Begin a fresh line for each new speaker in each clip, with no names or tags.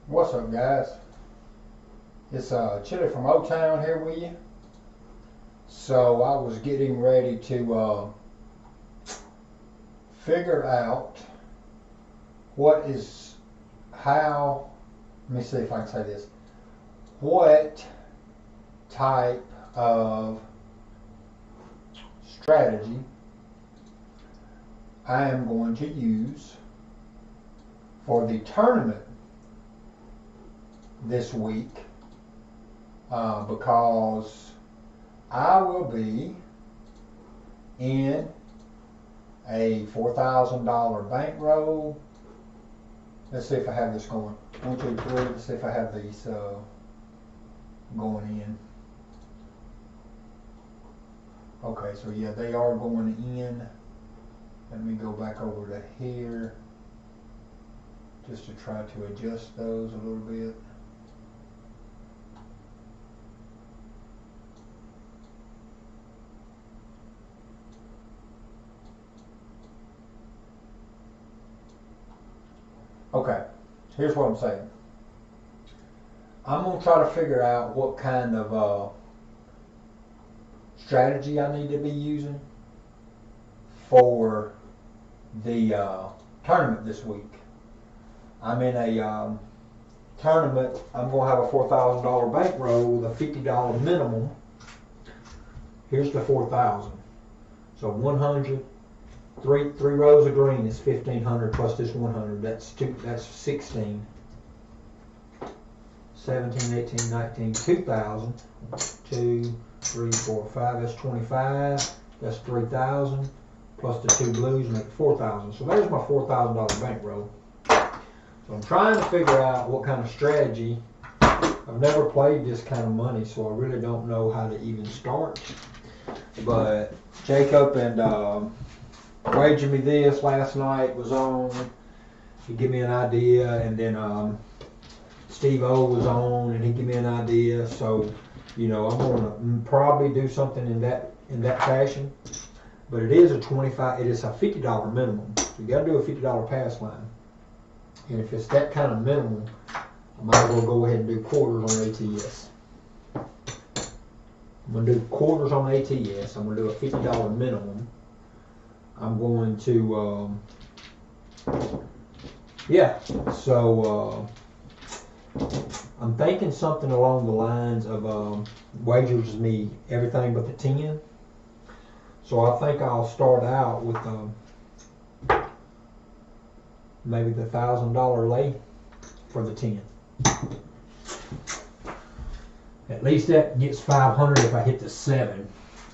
What's up, guys? It's Chili from O-Town here with you. So I was getting ready to figure out how, let me see if I can say this, what type of strategy I am going to use for the tournament this week, because I will be in a $4,000 bankroll. Let's see if I have this going. 1, 2, 3. Let's see if I have these going in. Okay, so yeah, they are going in. Let me go back over to here just to try to adjust those a little bit. Okay, here's what I'm saying. I'm going to try to figure out what kind of strategy I need to be using for the tournament this week. I'm in a tournament. I'm going to have a $4,000 bankroll with a $50 minimum. Here's the 4,000. So 100. Three rows of green is 1,500 plus this 100. That's 16. 17, 18, 19, 2,000. 2, 3, 4, 5. That's 25. That's 3,000 plus the 2 blues make 4,000. So there's my $4,000 bankroll. So I'm trying to figure out what kind of strategy. I've never played this kind of money, so I really don't know how to even start. But Jacob and wagered me this last night was on. He gave me an idea, and then Steve O was on, and he gave me an idea. So, you know, I'm going to probably do something in that fashion. But it is a $50 minimum. So you got to do a $50 pass line. And if it's that kind of minimum, I might as well go ahead and do quarters on ATS. I'm going to do quarters on ATS. I'm going to do a $50 minimum. I'm going to, so I'm thinking something along the lines of wagers me everything but the 10. So I think I'll start out with maybe the $1,000 lay for the 10. At least that gets 500 if I hit the 7.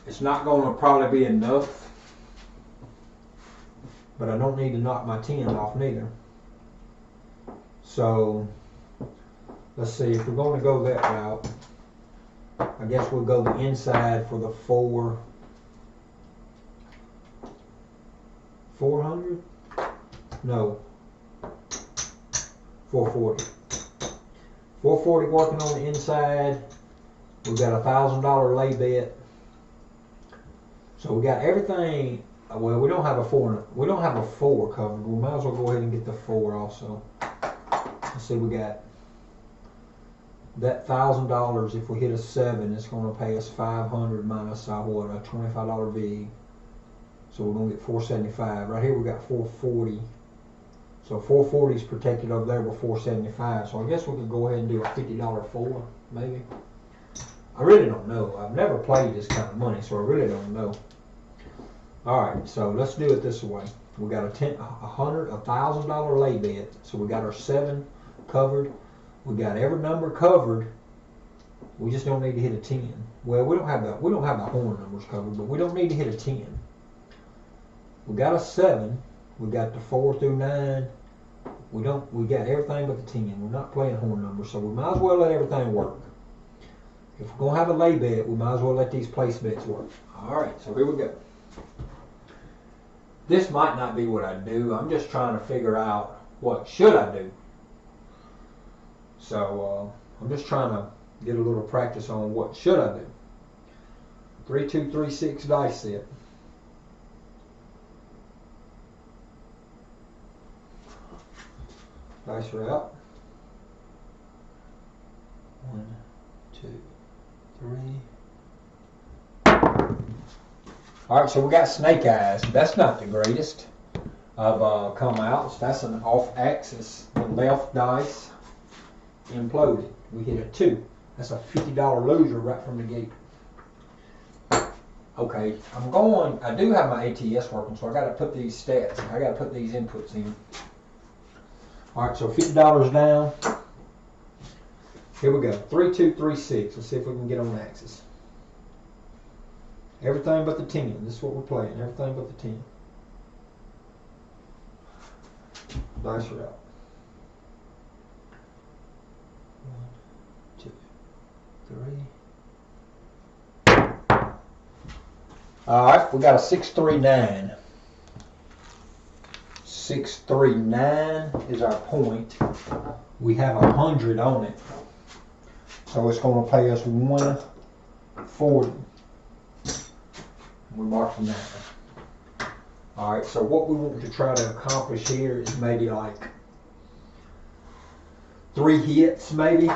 It's not going to probably be enough, but I don't need to knock my 10 off neither. So let's see, if we're going to go that route, I guess we'll go the inside for the 400? No. 440. 440 working on the inside. We've got a $1,000 lay bet. So we got everything. Well, we don't have a 4. We don't have a 4 covered. We might as well go ahead and get the 4 also. Let's see, we got that $1,000. If we hit a 7, it's going to pay us 500 minus a $25 VE. So we're going to get 475. Right here we got 440. So 440 is protected over there with 475. So I guess we could go ahead and do a $50 4, maybe. I really don't know. I've never played this kind of money, so I really don't know. Alright, so let's do it this way. We got a $1,000 lay bet. So we got our 7 covered. We got every number covered. We just don't need to hit a 10. Well, we don't have the horn numbers covered, but we don't need to hit a 10. We got a 7. We got the 4 through 9. We got everything but the 10. We're not playing horn numbers, so we might as well let everything work. If we're gonna have a lay bet, we might as well let these place bets work. Alright, so here we go. This might not be what I do. I'm just trying to figure out what should I do. So I'm just trying to get a little practice on what should I do. 3, 2, 3, 6 dice set. Dice are out. All right, so we got snake eyes. That's not the greatest of come outs. That's an off axis. The left dice imploded. We hit a 2. That's a $50 loser right from the gate. Okay, I do have my ATS working, so I got to put these stats, I got to put these inputs in. All right, so $50 down. Here we go, 3, 2, 3, 6. Let's see if we can get on the axis. Everything but the 10. This is what we're playing, everything but the 10. Dice are out. 1, 2, 3. Alright, we got a 639. 639 is our point. We have 100 on it. So it's going to pay us 140. We're marking that. Alright, so what we want to try to accomplish here is maybe like 3 hits, maybe.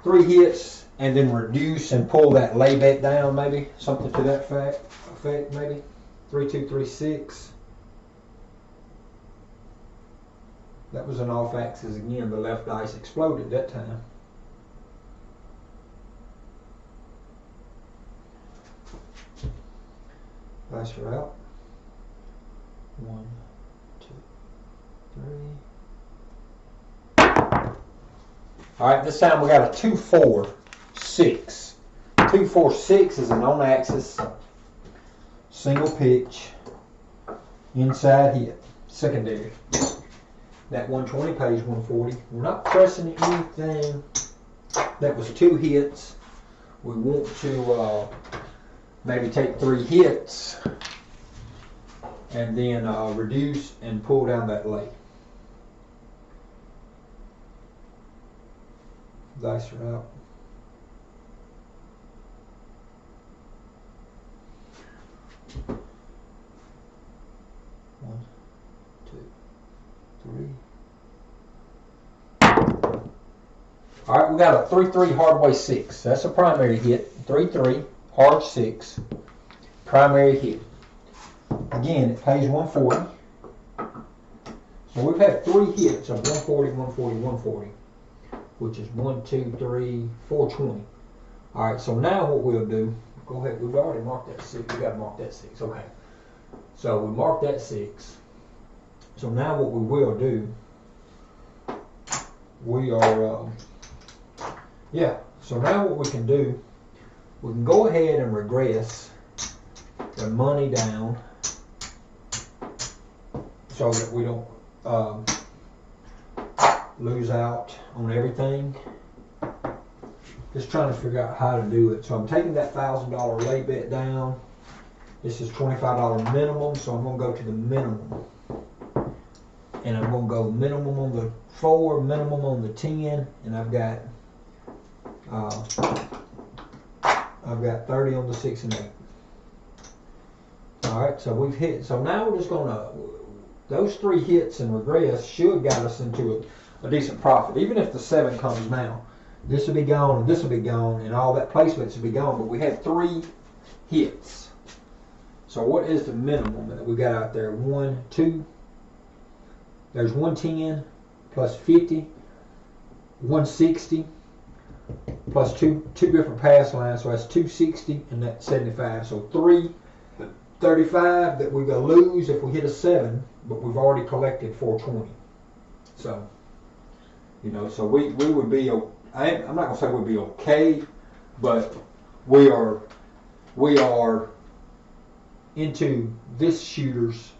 3 hits. And then reduce and pull that lay bet down, maybe something to that effect, maybe 3, 2, 3, 6. That was an off axis again. The left dice exploded that time. Dice are out. 1, 2, 3. All right, this time we got a 2, 4, 6. 2, 4, 6 is an on axis single pitch inside hit secondary. That 120 pays 140. We're not pressing anything. That was 2 hits. We want to maybe take 3 hits and then reduce and pull down that lay. Dice are out. 1, 2, 3. All right, we got a 3-3 hardway 6. That's a primary hit. 3-3 hard 6. Primary hit. Again, it pays 140. So we've had 3 hits of 140, 140, 140, which is 1, 2, 3, 420. All right, so now what we'll do, go ahead, we've already marked that 6. We got to mark that 6. Okay. So we marked that 6. So now what we will do, we are, so now what we can do, we can go ahead and regress the money down so that we don't lose out on everything. Just trying to figure out how to do it. So I'm taking that $1,000 lay bet down. This is $25 minimum, so I'm going to go to the minimum. And I'm going to go minimum on the 4, minimum on the 10, and I've got 30 on the 6 and 8. All right, so we've hit. So now we're just going to, those 3 hits and regress should get us into a decent profit. Even if the 7 comes now, this will be gone and this will be gone, and all that placements will be gone. But we had 3 hits. So what is the minimum that we got out there? 1, 2. There's 110 plus 50, 160 plus two different pass lines. So that's 260 and that's 75. So 335 that we're gonna lose if we hit a 7, but we've already collected 420. So so we would be. I'm not gonna say we'd be okay, but we are into this shooter's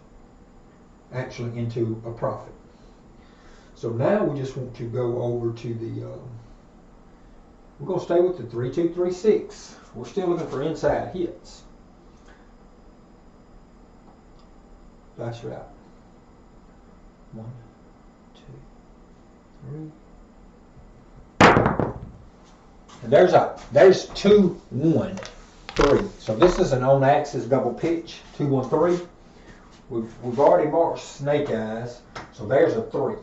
actually into a profit. So now we just want to go over to the we're going to stay with the 3, 2, 3, 6. We're still looking for inside hits. Dice are out. 1, 2, 3. And there's 2, 1, 3. So this is an on axis double pitch. 2, 1, 3. We've already marked snake eyes, so there's a 3.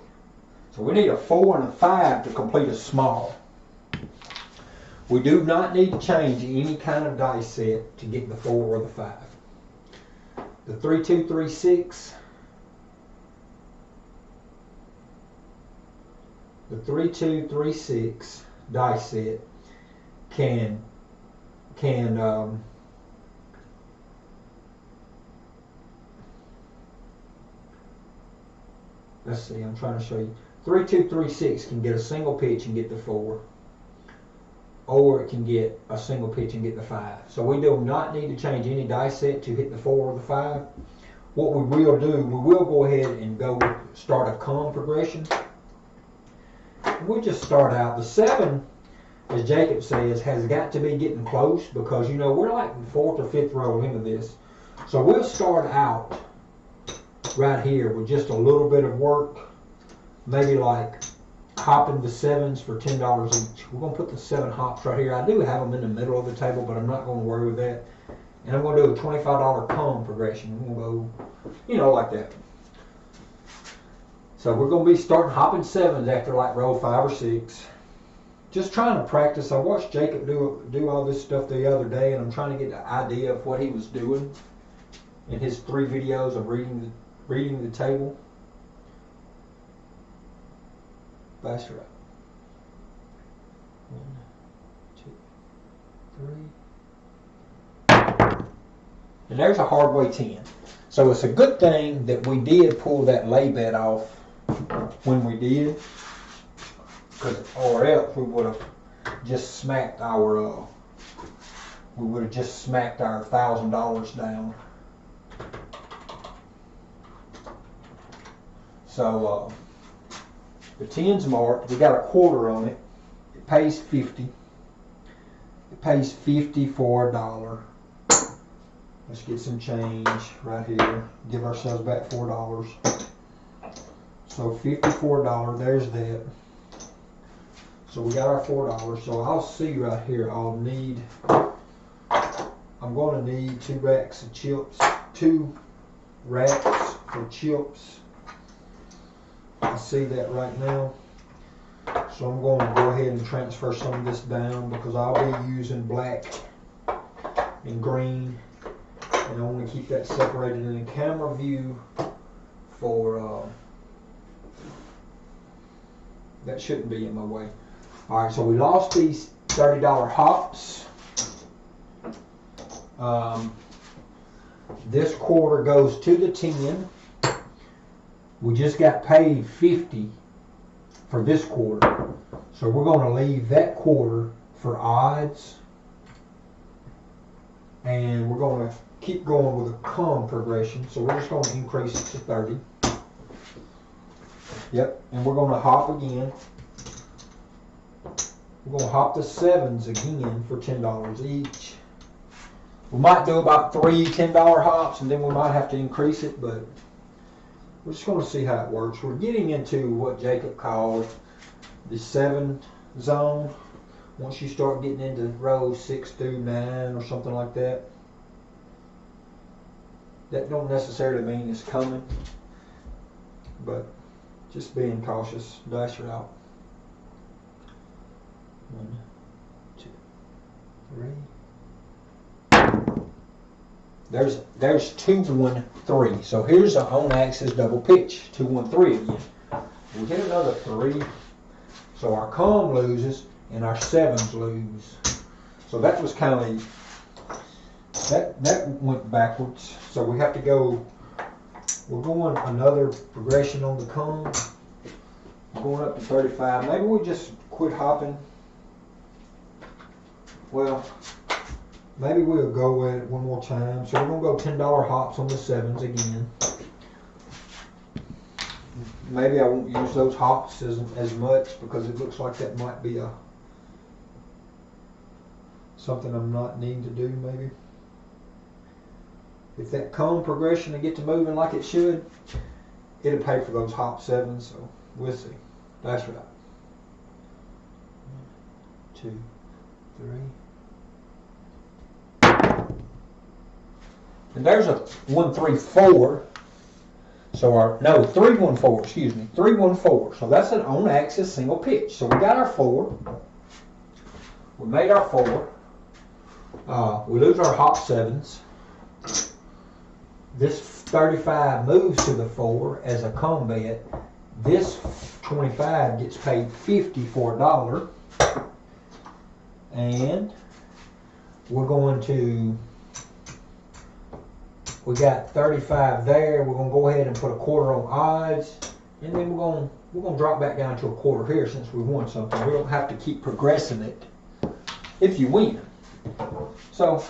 So we need a 4 and a 5 to complete a small. We do not need to change any kind of dice set to get the 4 or the 5. The 3236, the 3236 dice set can let's see, I'm trying to show you. 3236 can get a single pitch and get the 4, or it can get a single pitch and get the 5. So we do not need to change any dice set to hit the 4 or the 5. What we will do, we will go ahead and go start a com progression. We'll just start out. The 7, as Jacob says, has got to be getting close because, you know, we're like the 4th or 5th roll into this. So we'll start out right here with just a little bit of work, maybe like hopping the 7s for $10 each. We're going to put the 7 hops right here. I do have them in the middle of the table, but I'm not going to worry with that. And I'm going to do a $25 com progression. I'm going to go, you know, like that. So we're going to be starting hopping 7s after like row 5 or 6. Just trying to practice. I watched Jacob do all this stuff the other day, and I'm trying to get an idea of what he was doing in his 3 videos of reading the table. That's right. 1, 2, 3. And there's a hard way 10. So it's a good thing that we did pull that lay bet off when we did, or else we would have just smacked our $1,000 down. So the 10's marked. We got a quarter on it. It pays 50. It pays 50 for $1. Let's get some change right here. Give ourselves back $4. So $54. There's that. So we got our $4. So I'll see right here. I'm going to need 2 racks of chips. 2 racks for chips. I see that right now. So I'm going to go ahead and transfer some of this down because I'll be using black and green, and I want to keep that separated in the camera view for that shouldn't be in my way. Alright, so we lost these $30 hops. This quarter goes to the 10. We just got paid 50 for this quarter. So we're going to leave that quarter for odds. And we're going to keep going with a com progression. So we're just going to increase it to 30. Yep, and we're going to hop again. We're going to hop the 7s again for $10 each. We might do about 3 $10 hops, and then we might have to increase it, but we're just going to see how it works. We're getting into what Jacob called the 7 zone. Once you start getting into rows 6 through 9 or something like that, that don't necessarily mean it's coming, but just being cautious. Dice route. 1, 2, 3. There's 2, 1, 3. So here's an on-axis double pitch. 2, 1, 3 again. We hit another 3. So our com loses and our 7s lose. So that was kind of that went backwards. So we have to go. We're going another progression on the com. We're going up to 35. Maybe we just quit hopping. Well, maybe we'll go at it one more time. So we're going to go $10 hops on the 7s again. Maybe I won't use those hops as much because it looks like that might be something I'm not needing to do maybe. If that com progression to get to moving like it should, it'll pay for those hop 7s. So we'll see. That's right. 1, 2, 3. And there's a 1, 3, 4. So 3, 1, 4, excuse me. 3, 1, 4. So that's an on-axis single pitch. So we got our 4. we made our 4. We lose our hop 7s. This 35 moves to the 4 as a come bet. This 25 gets paid 50 for $1. And we're going to, we got 35 there. We're going to go ahead and put a quarter on odds. And then we're going to drop back down to a quarter here since we won something. We don't have to keep progressing it if you win. So,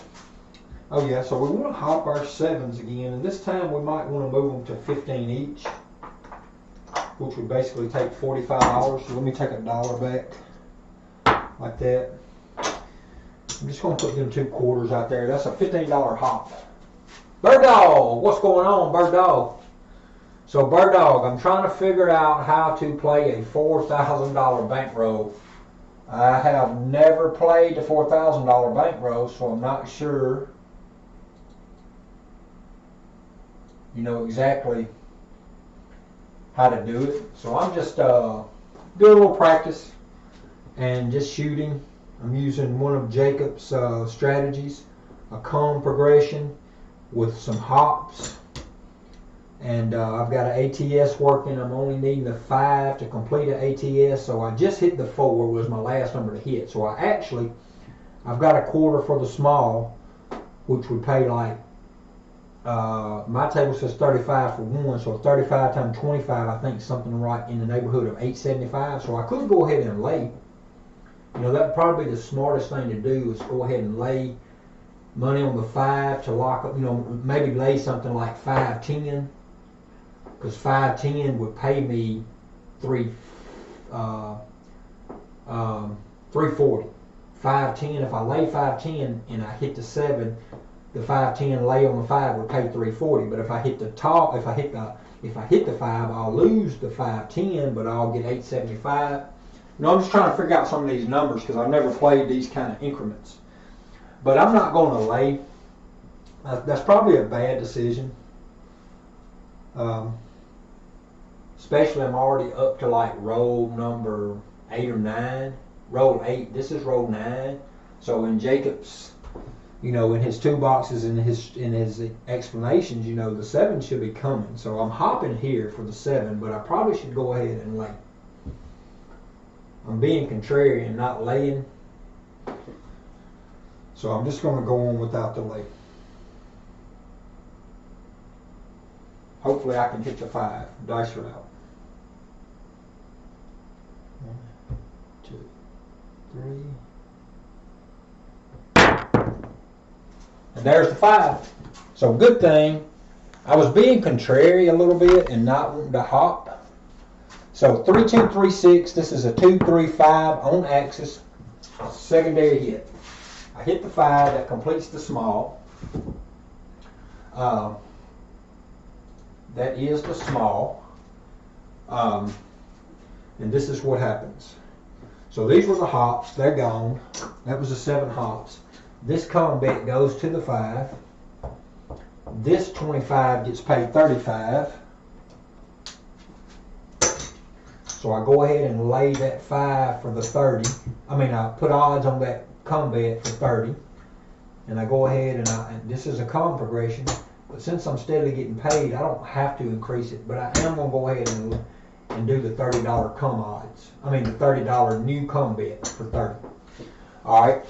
oh yeah, so we want to hop our 7s again. And this time we might want to move them to 15 each, which would basically take $45. So let me take $1 back like that. I'm just going to put them 2 quarters out there. That's a $15 hop. Bird Dog, what's going on, Bird Dog? So Bird Dog, I'm trying to figure out how to play a $4,000 bankroll. I have never played the $4,000 bankroll, so I'm not sure, you know, exactly how to do it. So I'm just doing a little practice and just shooting. I'm using one of Jacob's strategies, a come progression with some hops. And I've got an ATS working. I'm only needing the 5 to complete an ATS. So I just hit the 4 was my last number to hit. So I've got a quarter for the small, which would pay like, my table says 35 for 1. So 35 times 25, I think something right in the neighborhood of 875. So I could go ahead and lay. You know, that'd probably be the smartest thing to do is go ahead and lay money on the 5 to lock up, you know, maybe lay something like 510. Because 510 would pay me 340. 510, if I lay 510 and I hit the 7, the 510 lay on the 5 would pay 340. But if I hit the top, if I hit the 5, I'll lose the 510, but I'll get 875. You know, I'm just trying to figure out some of these numbers because I've never played these kind of increments. But I'm not going to lay. That's probably a bad decision. Especially I'm already up to like roll number 8 or 9. Roll 8. This is roll 9. So in Jacob's, you know, in his 2 boxes, in his explanations, you know, the 7 should be coming. So I'm hopping here for the 7, but I probably should go ahead and lay. I'm being contrarian, not laying. So I'm just going to go on without the lay. Hopefully I can hit the 5. Dice are out. 1, 2, 3. And there's the 5. So good thing I was being contrary a little bit and not wanting to hop. So 3, 2, 3, 6. This is a 2, 3, 5 on axis. Secondary hit. I hit the 5. That completes the small. That is the small. And this is what happens. So these were the hops. They're gone. That was the 7 hops. This come bet goes to the 5. This 25 gets paid 35. So I go ahead and lay that 5 for the 30. I put odds on that come bet for 30. And I go ahead and this is a come progression. But since I'm steadily getting paid, I don't have to increase it. But I am going to go ahead and do the $30 come odds. The $30 new come bet for 30. Alright.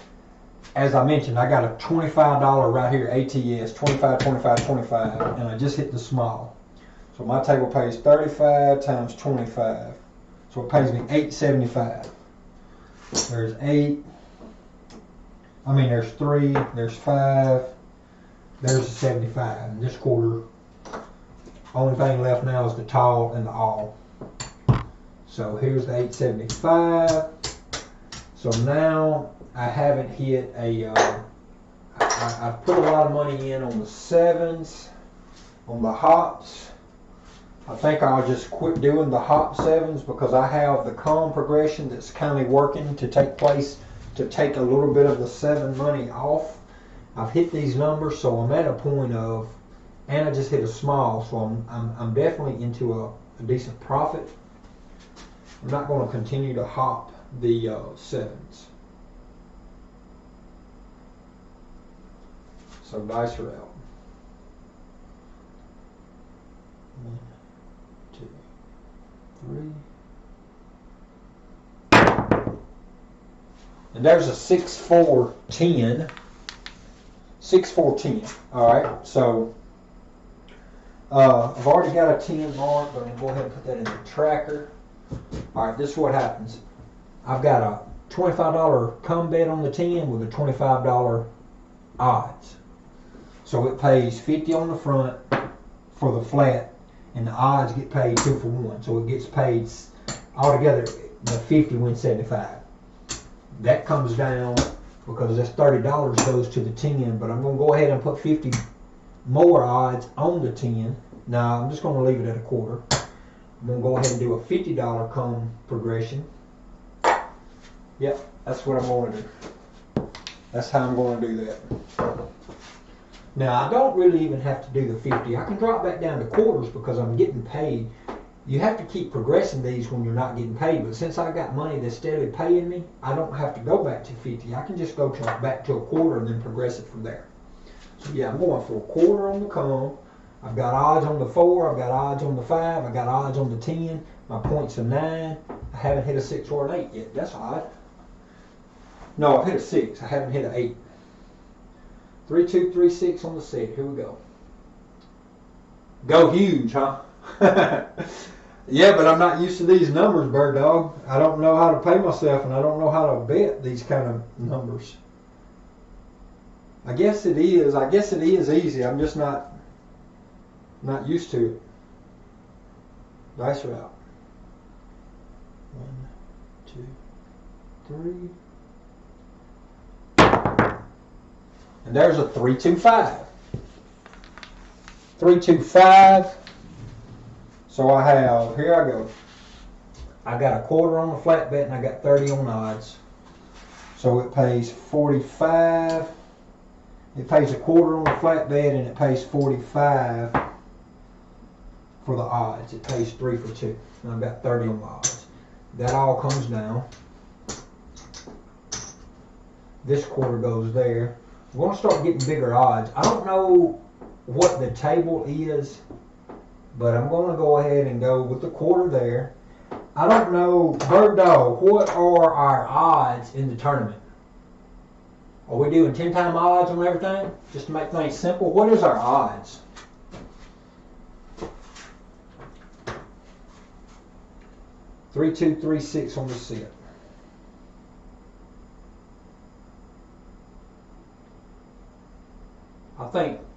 As I mentioned, I got a $25 right here ATS. 25, 25, 25. And I just hit the small. So my table pays 35 times 25. So it pays me $8.75. There's 8. There's 3. There's 5. There's a 75. And this quarter, only thing left now is the tall and the all. So here's the 875. So now I haven't hit a, I've put a lot of money in on the 7s, on the hops. I think I'll just quit doing the hop 7s because I have the come progression that's kind of working to take place to take a little bit of the 7 money off. I've hit these numbers, so I'm at a point of, and I just hit a small, so I'm definitely into a decent profit. I'm not going to continue to hop the 7s. So dice are out. 1, 2, 3. And there's a 6, 4, 10. 6, 4, 10. All right. So I've already got a 10 mark, but I'm gonna go ahead and put that in the tracker. All right. This is what happens. I've got a $25 come bet on the 10 with a $25 odds. So it pays 50 on the front for the flat, and the odds get paid 2 for 1. So it gets paid altogether. The 50 wins 75. That comes down because that's $30 goes to the 10. But I'm going to go ahead and put 50 more odds on the 10. Now I'm just going to leave it at a quarter. I'm going to go ahead and do a $50 come progression. Yep, that's what I'm going to do. That's how I'm going to do that. Now, I don't really even have to do the 50. I can drop back down to quarters because I'm getting paid. You have to keep progressing these when you're not getting paid. But since I got money that's steadily paying me, I don't have to go back to 50. I can just go back to a quarter and then progress it from there. So yeah, I'm going for a quarter on the come. I've got odds on the 4. I've got odds on the 5. I've got odds on the 10. My points are 9. I haven't hit a 6 or an 8 yet. That's odd. No, I've hit a 6. I haven't hit an 8. 3, 2, 3, 6 on the set. Here we go. Go huge, huh? Yeah, but I'm not used to these numbers, bird dog. I don't know how to pay myself, and I don't know how to bet these kind of numbers. I guess it is. I guess it is easy. I'm just not used to it. Dice are out. 1, 2, 3. And there's a 3, 2, 5. 3, 2, 5. So I have, here I go. I got a quarter on the flat bet and I got 30 on odds. So it pays 45. It pays a quarter on the flat bet and it pays 45 for the odds. It pays 3 for 2. And I've got 30 on the odds. That all comes down. This quarter goes there. We're going to start getting bigger odds. I don't know what the table is, but I'm going to go ahead and go with the quarter there. I don't know, bird dog, what are our odds in the tournament? Are we doing 10-time odds on everything? Just to make things simple, what is our odds? Three, 2, 3, 6 on the set.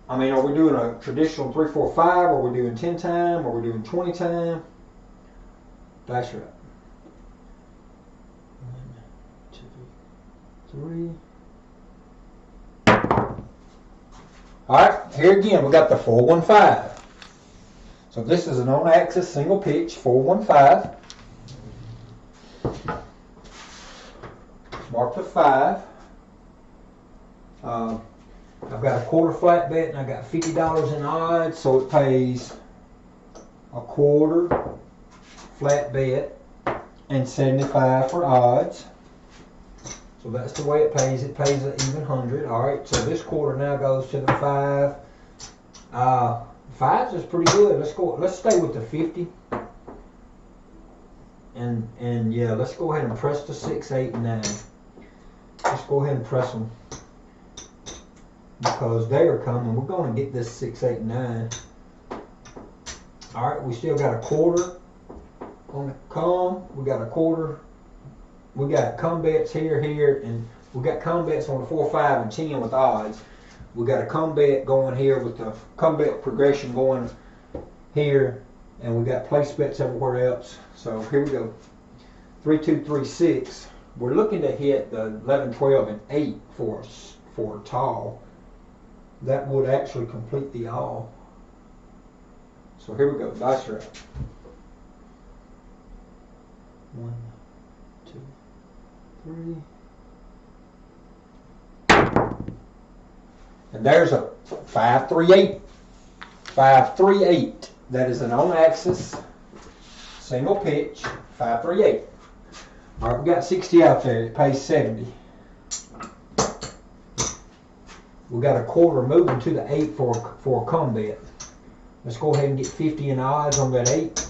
I mean, are we doing a traditional 3, 4, 5? Are we doing 10-time? Are we doing 20-time? Dice are up. 1, 2, 3. All right, here again, we got the 4, 1, 5. So this is an on-axis single pitch, 4, 1, 5. Mark the 5. I've got a quarter flat bet and I got $50 in odds, so it pays a quarter flat bet and 75 for odds. So that's the way it pays. It pays an even 100. All right, so this quarter now goes to the 5. 5s is pretty good. Let's go. Let's stay with the 50. And yeah, let's go ahead and press the 6, 8, and 9. Let's go ahead and press them because they are coming. We're going to get this 6, 8, 9. All right, we still got a quarter on the come. We got a quarter. We got come bets here, and we got come bets on the 4, 5, and 10 with odds. We got a come bet going here with the come bet progression going here, and we got place bets everywhere else. So here we go. 3, 2, 3, 6. We're looking to hit the 11, 12, and 8 for a tall. That would actually complete the all. So here we go. Dice are out. 1, 2, 3. And there's a 5, 3, 8. 5, 3, 8. That is an on-axis single pitch. 5, 3, 8. All right, we got 60 out there. It pays 70. We got a quarter moving to the 8 for a come bet. Let's go ahead and get 50 in odds on that 8.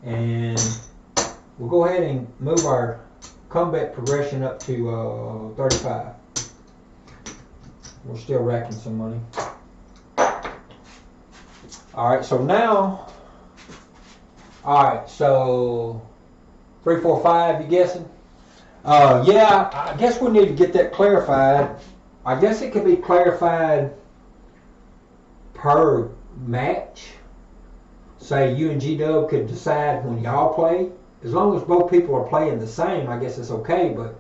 And we'll go ahead and move our come bet progression up to 35. We're still racking some money. Alright, so now, alright, so 3, 4, 5, you guessing? Yeah, I guess we need to get that clarified. I guess it could be clarified per match. Say you and G-Dub could decide when y'all play. As long as both people are playing the same, I guess it's okay. But,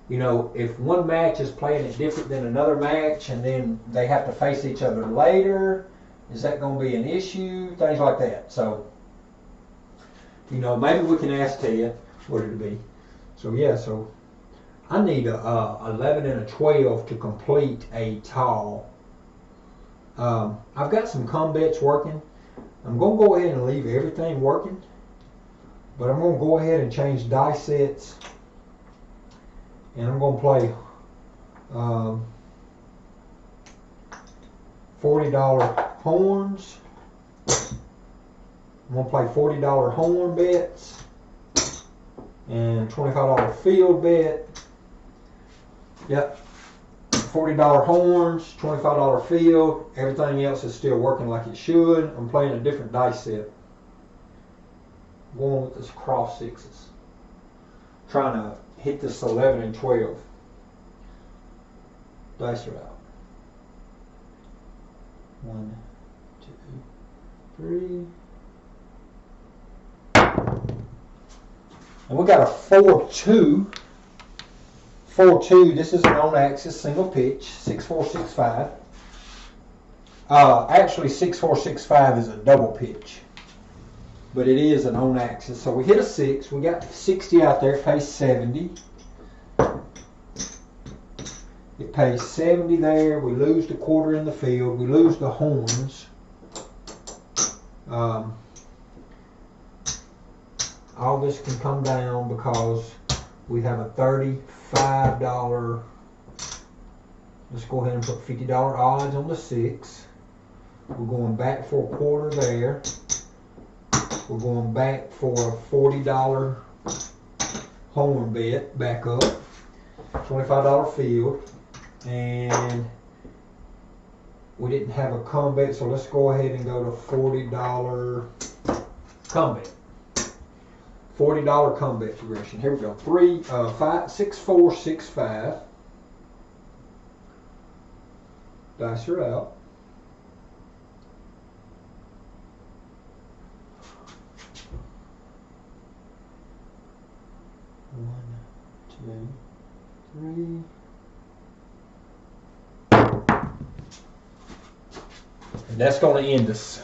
you know, if one match is playing it different than another match and then they have to face each other later, is that going to be an issue? Things like that. So, you know, maybe we can ask Ted what it'll be. So, yeah, so I need a 11 and a 12 to complete a tall. I've got some come bets working. I'm going to go ahead and leave everything working. But I'm going to go ahead and change die sets. And I'm going to play $40 horns. I'm going to play $40 horn bets. And $25 field bet. Yep. $40 horns, $25 field. Everything else is still working like it should. I'm playing a different dice set. Going with this cross sixes. Trying to hit this 11 and 12. Dice are out. 1, 2, 3. And we got a 4-2. 4-2. This is an on-axis single pitch. 6-4-6-5. Actually, 6-4-6-5 is a double pitch. But it is an on-axis. So we hit a 6. We got 60 out there. It pays 70. It pays 70 there. We lose the quarter in the field. We lose the horns. All this can come down because we have a $35. Let's go ahead and put $50 odds on the 6. We're going back for a quarter there. We're going back for a $40 horn bet, back up. $25 field. And we didn't have a come bet, so let's go ahead and go to $40 come bet. $40 come bet progression. Here we go. 6, 4, 6, 5. Dice are out. One, 2, 3. And that's going to end us.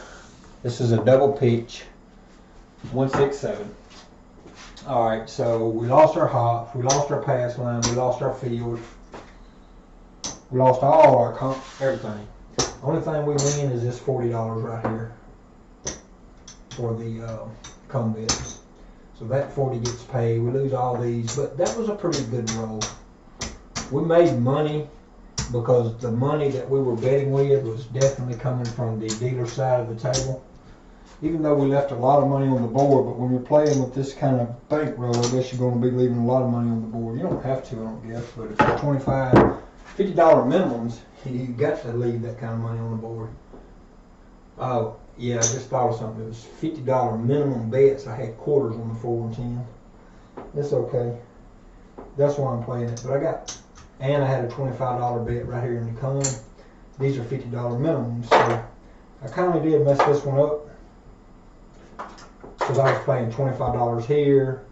This is a double pitch. 1, 6, 7. Alright, so we lost our hops, we lost our pass line, we lost our field, we lost all our everything. The only thing we win is this $40 right here for the come bet. So that 40 gets paid. We lose all these, but that was a pretty good roll. We made money because the money that we were betting with was definitely coming from the dealer side of the table. Even though we left a lot of money on the board, but when you're playing with this kind of bankroll, I guess you're going to be leaving a lot of money on the board. You don't have to, I don't guess, but if you're $50 minimums, you got to leave that kind of money on the board. Oh, yeah, I just thought of something. It was $50 minimum bets. I had quarters on the 4 and 10. It's okay. That's why I'm playing it. But and I had a $25 bet right here in the come. These are $50 minimums, so I kind of did mess this one up. Because I was playing $25 here,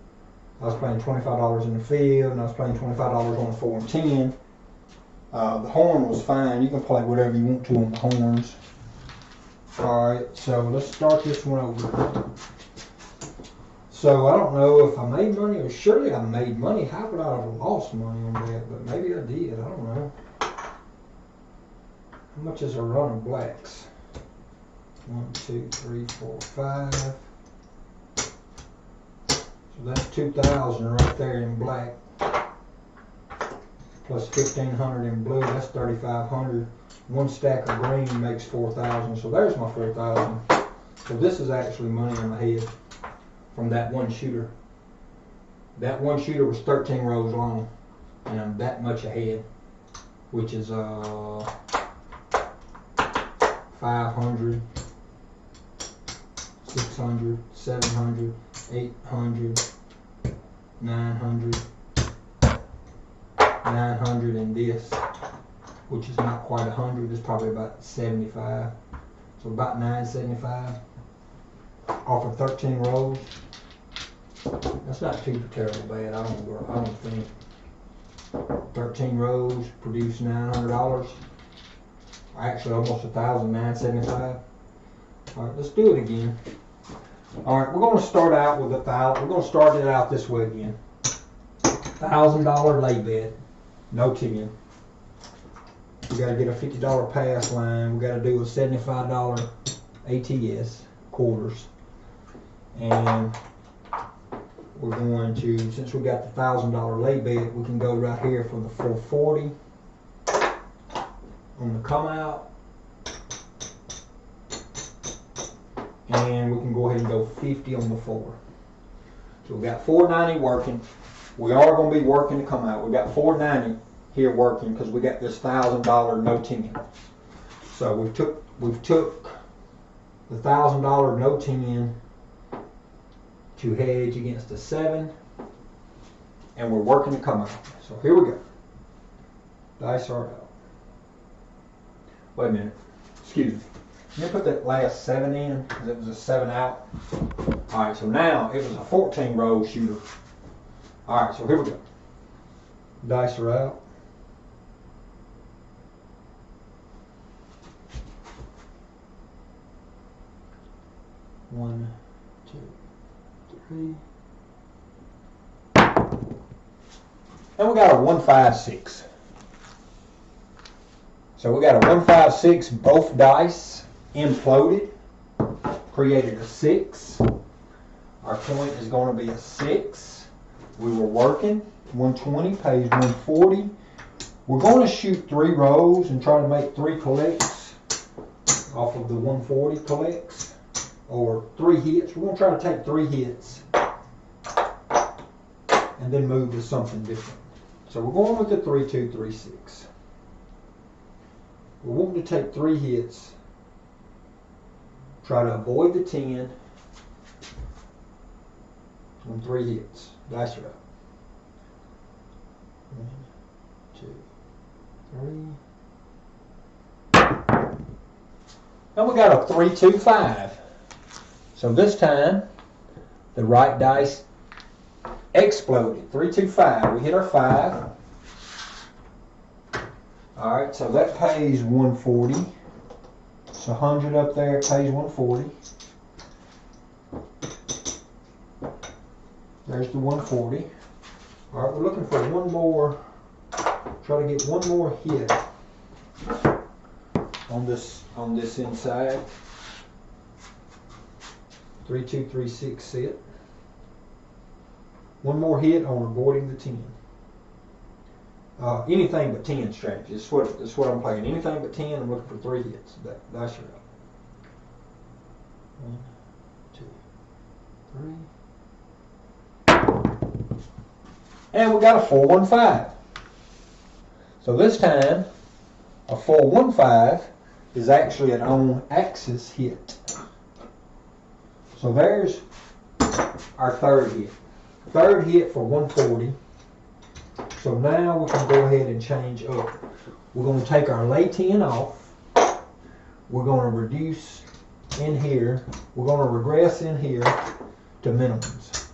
I was playing $25 in the field, and I was playing $25 on the 4 and 10. The horn was fine. You can play whatever you want to on the horns. Alright, so let's start this one over. So I don't know if I made money, or surely I made money. How would I have lost money on that? But maybe I did. I don't know. How much is a run of blacks? 1, 2, 3, 4, 5. So that's 2,000 right there in black. plus 1,500 in blue, that's 3,500. One stack of green makes 4,000, so there's my 4,000. So this is actually money in my head from that one shooter. That one shooter was 13 rows long, and I'm that much ahead, which is 500, 600, 700, 800, 900, 900 in this, which is not quite 100, it's probably about 75. So about 975 off of 13 rows. That's not too terrible bad, I don't think. 13 rows produce $900. Actually almost 1,000, 975. Alright, let's do it again. Alright, we're going to start out with 1,000. We're going to start it out this way again. $1,000 lay bet, no tin. We got to get a $50 pass line. We got to do a $75 ATS quarters, and we're going to, since we got the $1,000 lay bet, we can go right here for the 440 on the come out, and we can go ahead and go 50 on the 4. So we got 490 working. We are going to be working to come out. We got 490 here working because we got this $1,000 no tin. So we've took the $1,000 no tin to hedge against a 7, and we're working to come out. So here we go. Dice are out. Wait a minute. Excuse me. Let me put that last 7 in because it was a 7 out. Alright, so now it was a 14 row shooter. Alright, so here we go. Dice are out. One, two, three. And we got a 156. So we got a 156, both dice imploded, created a 6. Our point is going to be a 6. We were working. 120 pays 140. We're going to shoot 3 rows and try to make 3 collects off of the 140 collects, or 3 hits. We're going to try to take 3 hits and then move to something different. So we're going with the 3-2-3-6. We're wanting to take 3 hits, try to avoid the 10 on 3 hits. Dice are up. 1, 2, 3. And we got a 3-2-5. So this time, the right dice exploded. 3-2-5. We hit our 5. Alright, so that pays 140. So 100 up there, it pays 140. There's the 140. Alright, we're looking for one more, try to get one more hit on this inside. 3-2-3-6 set. One more hit on avoiding the 10. Anything but 10 strategy. That's what I'm playing. Anything but 10, I'm looking for 3 hits. That's right. 1, 2, 3. And we got a 4-1-5. So this time, a 4-1-5 is actually an on-axis hit. So there's our 3rd hit. 3rd hit for 140. So now we can go ahead and change up. We're going to take our lay 10 off. We're going to reduce in here. We're going to regress in here to minimums.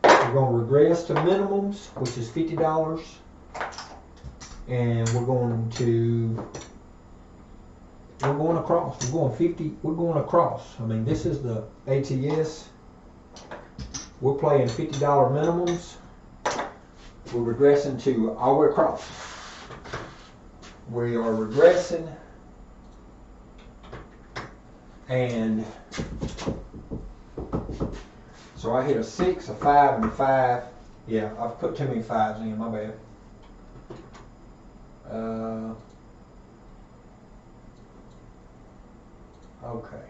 We're going to regress to minimums, which is $50. And we're going across. We're going 50. We're going across. I mean, this is the ATS. We're playing $50 minimums. We're regressing to all the way across. We are regressing, and so I hit a 6, a 5, and a 5. Yeah, I've put too many 5s in, my bad. Okay.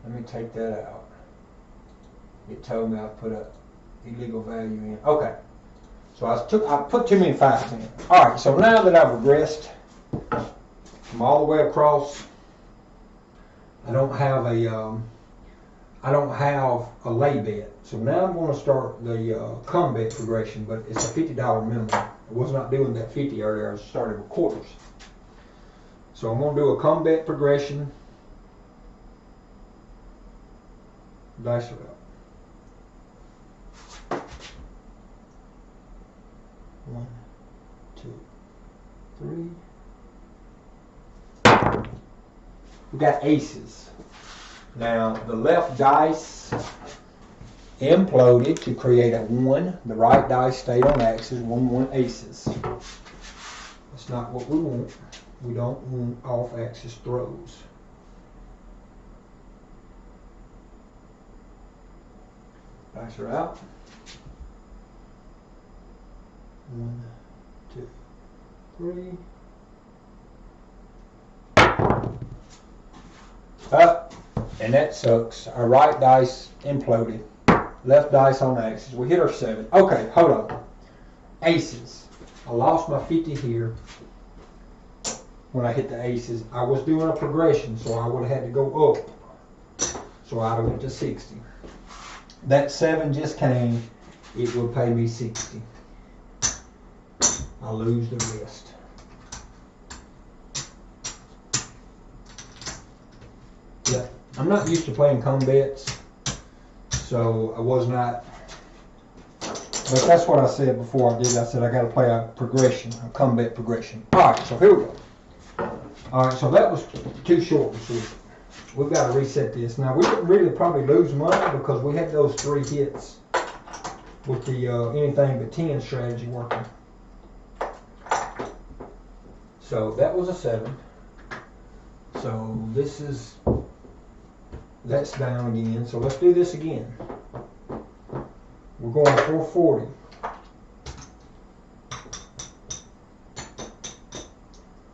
Let me take that out. It told me I put a illegal value in. Okay. So I put too many 5s in. All right. So now that I've regressed from all the way across, I don't have a lay bet. So now I'm going to start the come bet progression, but it's a $50 minimum. I was not doing that 50 earlier. I started with quarters. So I'm going to do a come bet progression. Dice it up. 1, 2, 3. We got aces. Now the left dice imploded to create a 1. The right dice stayed on axis. 1, 1 aces. That's not what we want. We don't want off axis throws. Dice are out. 1, 2, 3. Up. And that sucks. Our right dice imploded. Left dice on axis. We hit our 7. Okay, hold on. Aces. I lost my 50 here when I hit the aces. I was doing a progression, so I would have had to go up. So I'd have went to 60. That 7 just came. It will pay me 60. I lose the rest. Yeah, I'm not used to playing come bets, so I was not. But that's what I said before I did. I said I got to play a progression, a come bet progression. All right, so here we go. All right, so that was too short and sweet. We've got to reset this. Now, we didn't really probably lose money because we had those 3 hits with the anything but 10 strategy working. So that was a 7. So that's down again. So let's do this again. We're going 440.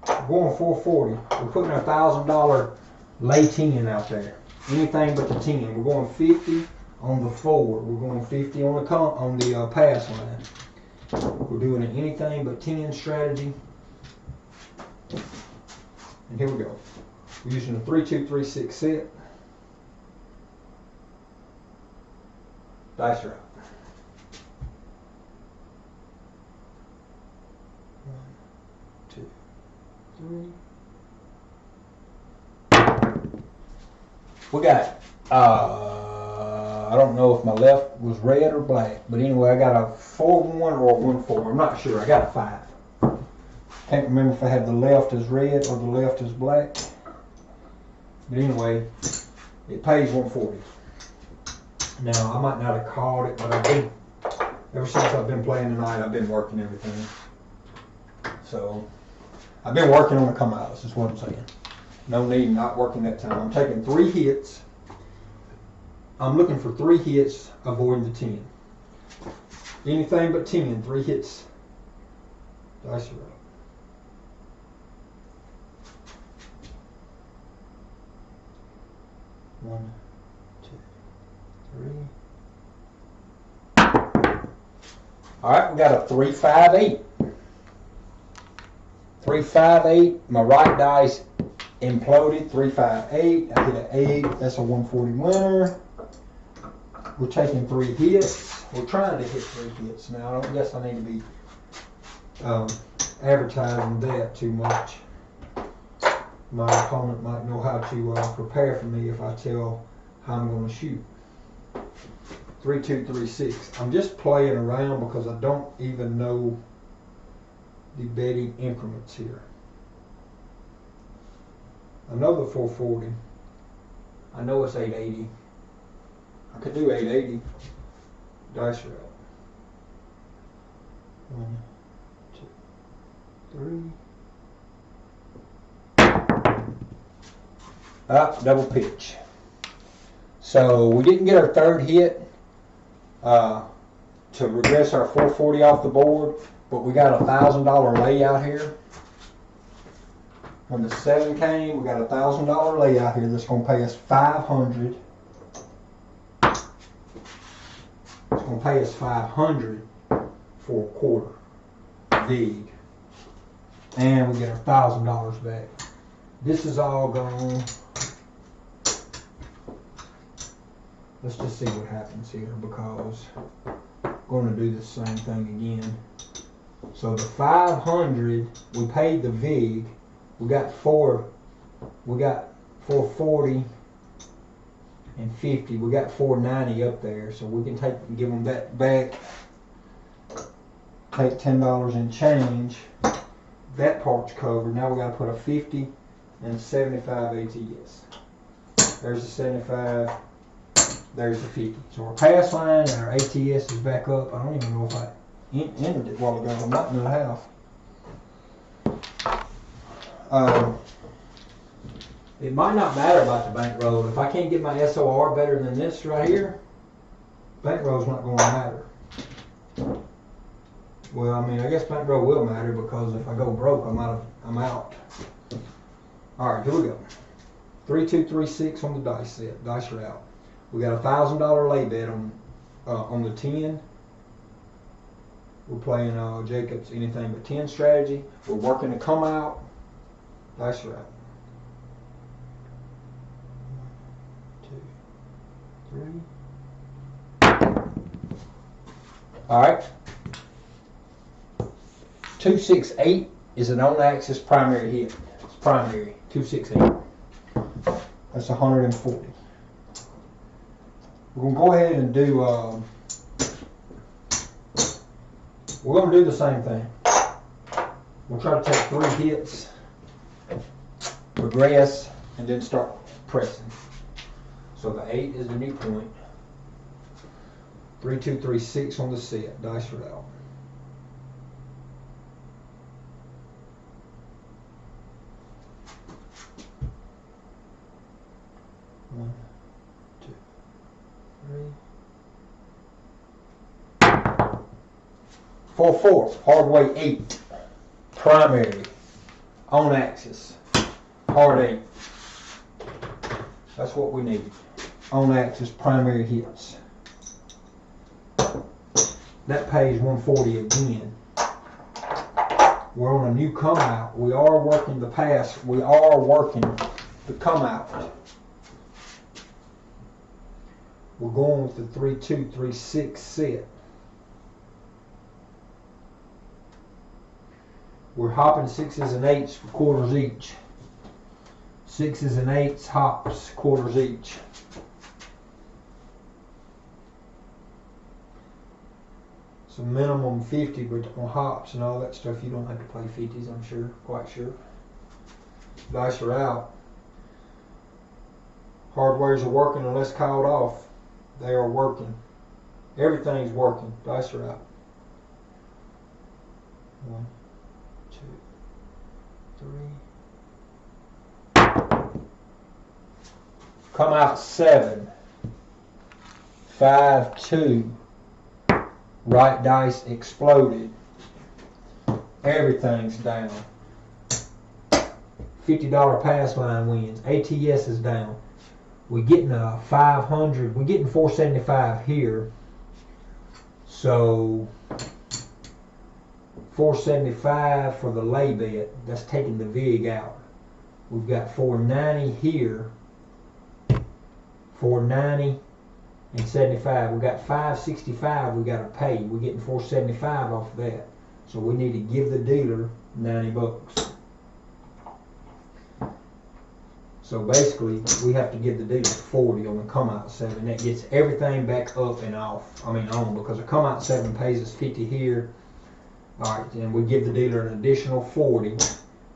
We're going 440. We're putting our $1,000 lay 10 out there. Anything but the 10. We're going 50 on the forward. We're going 50 on the pass line. We're doing an anything but 10 strategy. And here we go. We're using a 3-2-3-6 set. Dice are out. 1, 2, 3. We got, I don't know if my left was red or black, but anyway, I got a 4-1 or a 1-4. I'm not sure. I got a 5. Can't remember if I had the left as red or the left as black. But anyway, it pays 140. Now, I might not have called it, but ever since I've been playing tonight, I've been working everything. So, I've been working on the come outs, is what I'm saying. No need not working that time. I'm taking 3 hits. I'm looking for 3 hits, avoiding the 10. Anything but 10, 3 hits. Dice are up. 1, 2, 3. All right, we got a 3-5-8. 3-5-8. My right dice imploded. 3-5-8. I hit an 8. That's a 140 winner. We're taking 3 hits. We're trying to hit 3 hits now. I don't guess I need to be advertising that too much. My opponent might know how to prepare for me if I tell how I'm going to shoot. 3-2-3-6. I'm just playing around because I don't even know the betting increments here. I know the 440. I know it's 880. I could do 880. Dice are out. 1, 2, 3. Up, double pitch. So we didn't get our 3rd hit to regress our 440 off the board. but we got $1,000 layout here. When the 7 came, we got $1,000 layout here that's going to pay us $500. It's going to pay us $500 for a quarter VIG, and we get $1,000 back. This is all gone. Let's just see what happens here, because I'm going to do the same thing again. So the 500, we paid the VIG. We got 440 and 50. We got 490 up there, so we can give them that back. Take $10 and change. That part's covered. Now we got to put a 50 and 75 ATS. There's the 75. There's the 50. So our pass line and our ATS is back up. I don't even know if I entered it a while ago. I might not have. It might not matter about the bankroll. If I can't get my SOR better than this right here, bankroll's not going to matter. Well, I mean, I guess bankroll will matter, because if I go broke, I'm out. All right, here we go. 3, 2, 3, 6 on the dice set. Dice route. We got $1,000 lay bet on the 10. We're playing Jacob's anything but 10 strategy. We're working to come out. Dice route. 1, 2, 3. All right. 268 is an on-axis primary hit. It's primary. 268. That's 140. We're going to go ahead and do, we're going to do the same thing. We'll try to take 3 hits, regress, and then start pressing. So the 8 is the new point. 3, 2, 3, 6 on the set. Dice route. 1, 2, 3. 4, 4. Hard way 8. Primary. On axis. Hard 8. That's what we need. On axis primary hits. That pays 140 again. We're on a new come out. We are working the pass. We are working the come out. We're going with the 3, 2, 3, 6 set. We're hopping 6s and 8s for quarters each. 6s and 8s hops, quarters each. So minimum 50, but on hops and all that stuff, you don't have to play 50s, I'm sure, quite sure. Dice are out. Hardwares are working unless called off. They are working. Everything's working. Dice are out. 1, 2, 3. Come out 7. 5, 2. Right dice exploded. Everything's down. $50 pass line wins. ATS is down. We're getting a 500. We're getting 475 here. So 475 for the lay bet. That's taking the VIG out. We've got 490 here. 490 and 75. We've got 565 we got to pay. We're getting 475 off of that. So we need to give the dealer 90 bucks. So basically, we have to give the dealer 40 on the come out 7. That gets everything back up and off. I mean on, because the come out 7 pays us 50 here. All right, and we give the dealer an additional 40.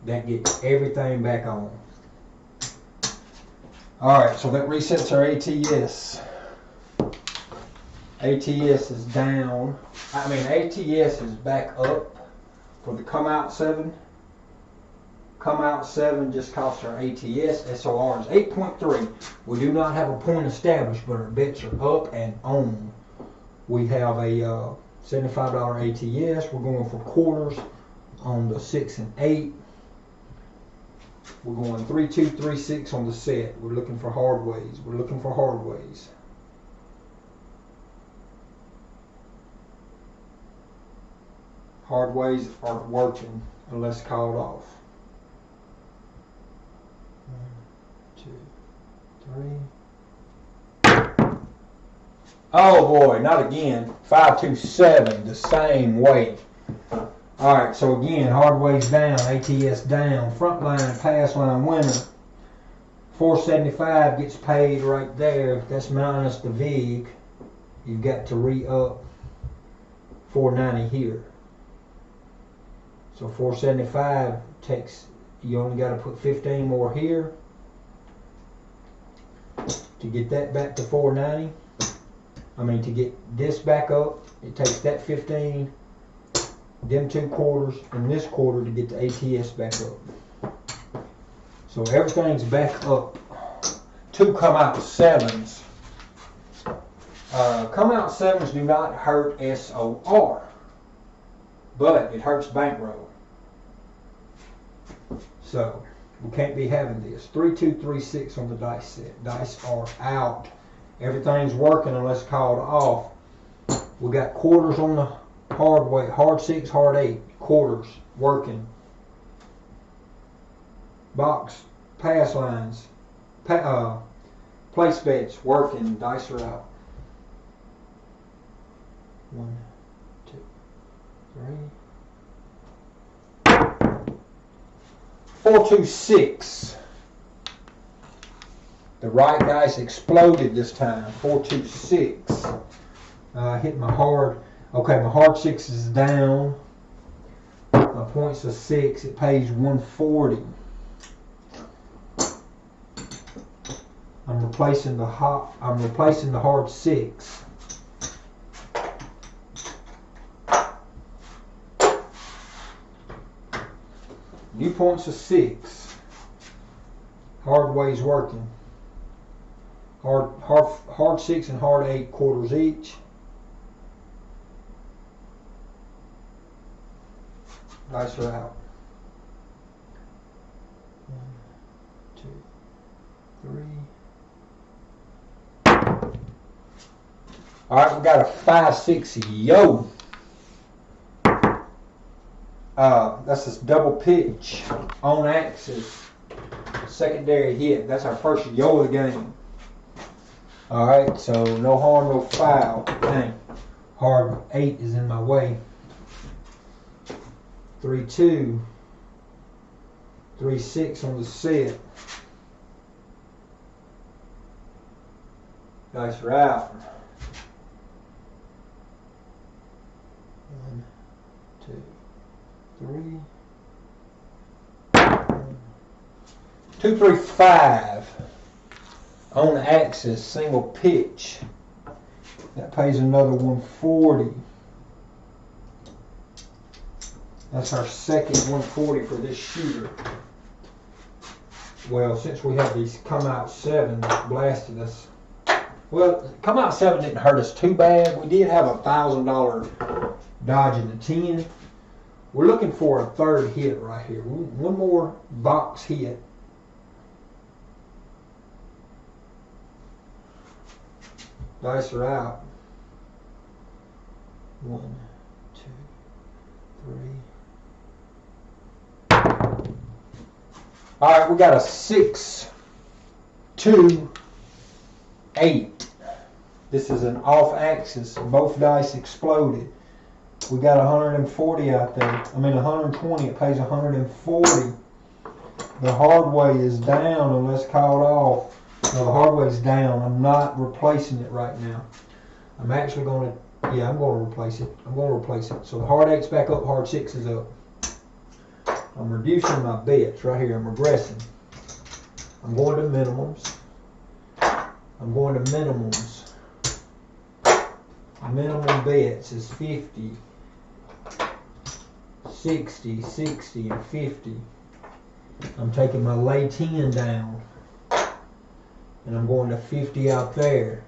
That gets everything back on. All right, so that resets our ATS. ATS is down. I mean, ATS is back up for the come out 7. Come out 7 just costs our ATS. SOR is 8.3. We do not have a point established, but our bets are up and on. We have a $75 ATS. We're going for quarters on the 6 and 8. We're going 3, 2, 3, 6 on the set. We're looking for hard ways. We're looking for hard ways. Hard ways aren't working unless called off. 1, 2, 3. Oh boy, not again. 5, 2, 7, the same way. Alright, so again, hard ways down, ATS down, front line, pass line winner. 475 gets paid right there. That's minus the VIG. You've got to re-up 490 here. So 475 takes, you only got to put 15 more here to get that back to 490. I mean, to get this back up, it takes that 15, them 2 quarters, and this quarter to get the ATS back up. So everything's back up. 2 come out 7s. Come out 7s do not hurt SOR, but it hurts bankroll. So we can't be having this. 3, 2, 3, 6 on the dice set. Dice are out. Everything's working unless called off. We got quarters on the hard way. Hard 6, hard 8. Quarters working. Box, pass lines, place bets working. Dice are out. 1, 2, 3. 4, 2, 6. The right dice exploded this time. 4, 2, 6. Hit my hard. Okay, my hard 6 is down. My points are 6. It pays 140. I'm replacing the hard 6. New points are 6. Hard ways working. Hard 6 and hard 8 quarters each. Dice are out. 1, 2, 3. All right, we got a 5, 6 yo. That's this double pitch on axis. Secondary hit. That's our first yo of the game. Alright, so no harm, no foul. Dang. Hard 8 is in my way. 3, 2. 3, 6 on the set. Dice are out. 1, 2, 3. 2, 3, 5. On the axis, single pitch. That pays another 140. That's our second 140 for this shooter. Well, since we have these come out 7 that blasted us. Well, come out 7 didn't hurt us too bad. We did have a $1,000 dodge in the 10. We're looking for a third hit right here. One more box hit. Dice are out. 1, 2, 3. Alright, we got a 6, 2, 8. This is an off axis. Both dice exploded. We got 140 out there. I mean 120. It pays 140. The hard way is down unless called off. No, the hard way is down. I'm not replacing it right now. I'm actually going to, yeah, I'm going to replace it. I'm going to replace it. So the hard 8's back up, hard 6 is up. I'm reducing my bets right here. I'm regressing. I'm going to minimums. I'm going to minimums. Minimum bets is 50, 60, 60, and 50. I'm taking my lay 10 down. And I'm going to 50 out there.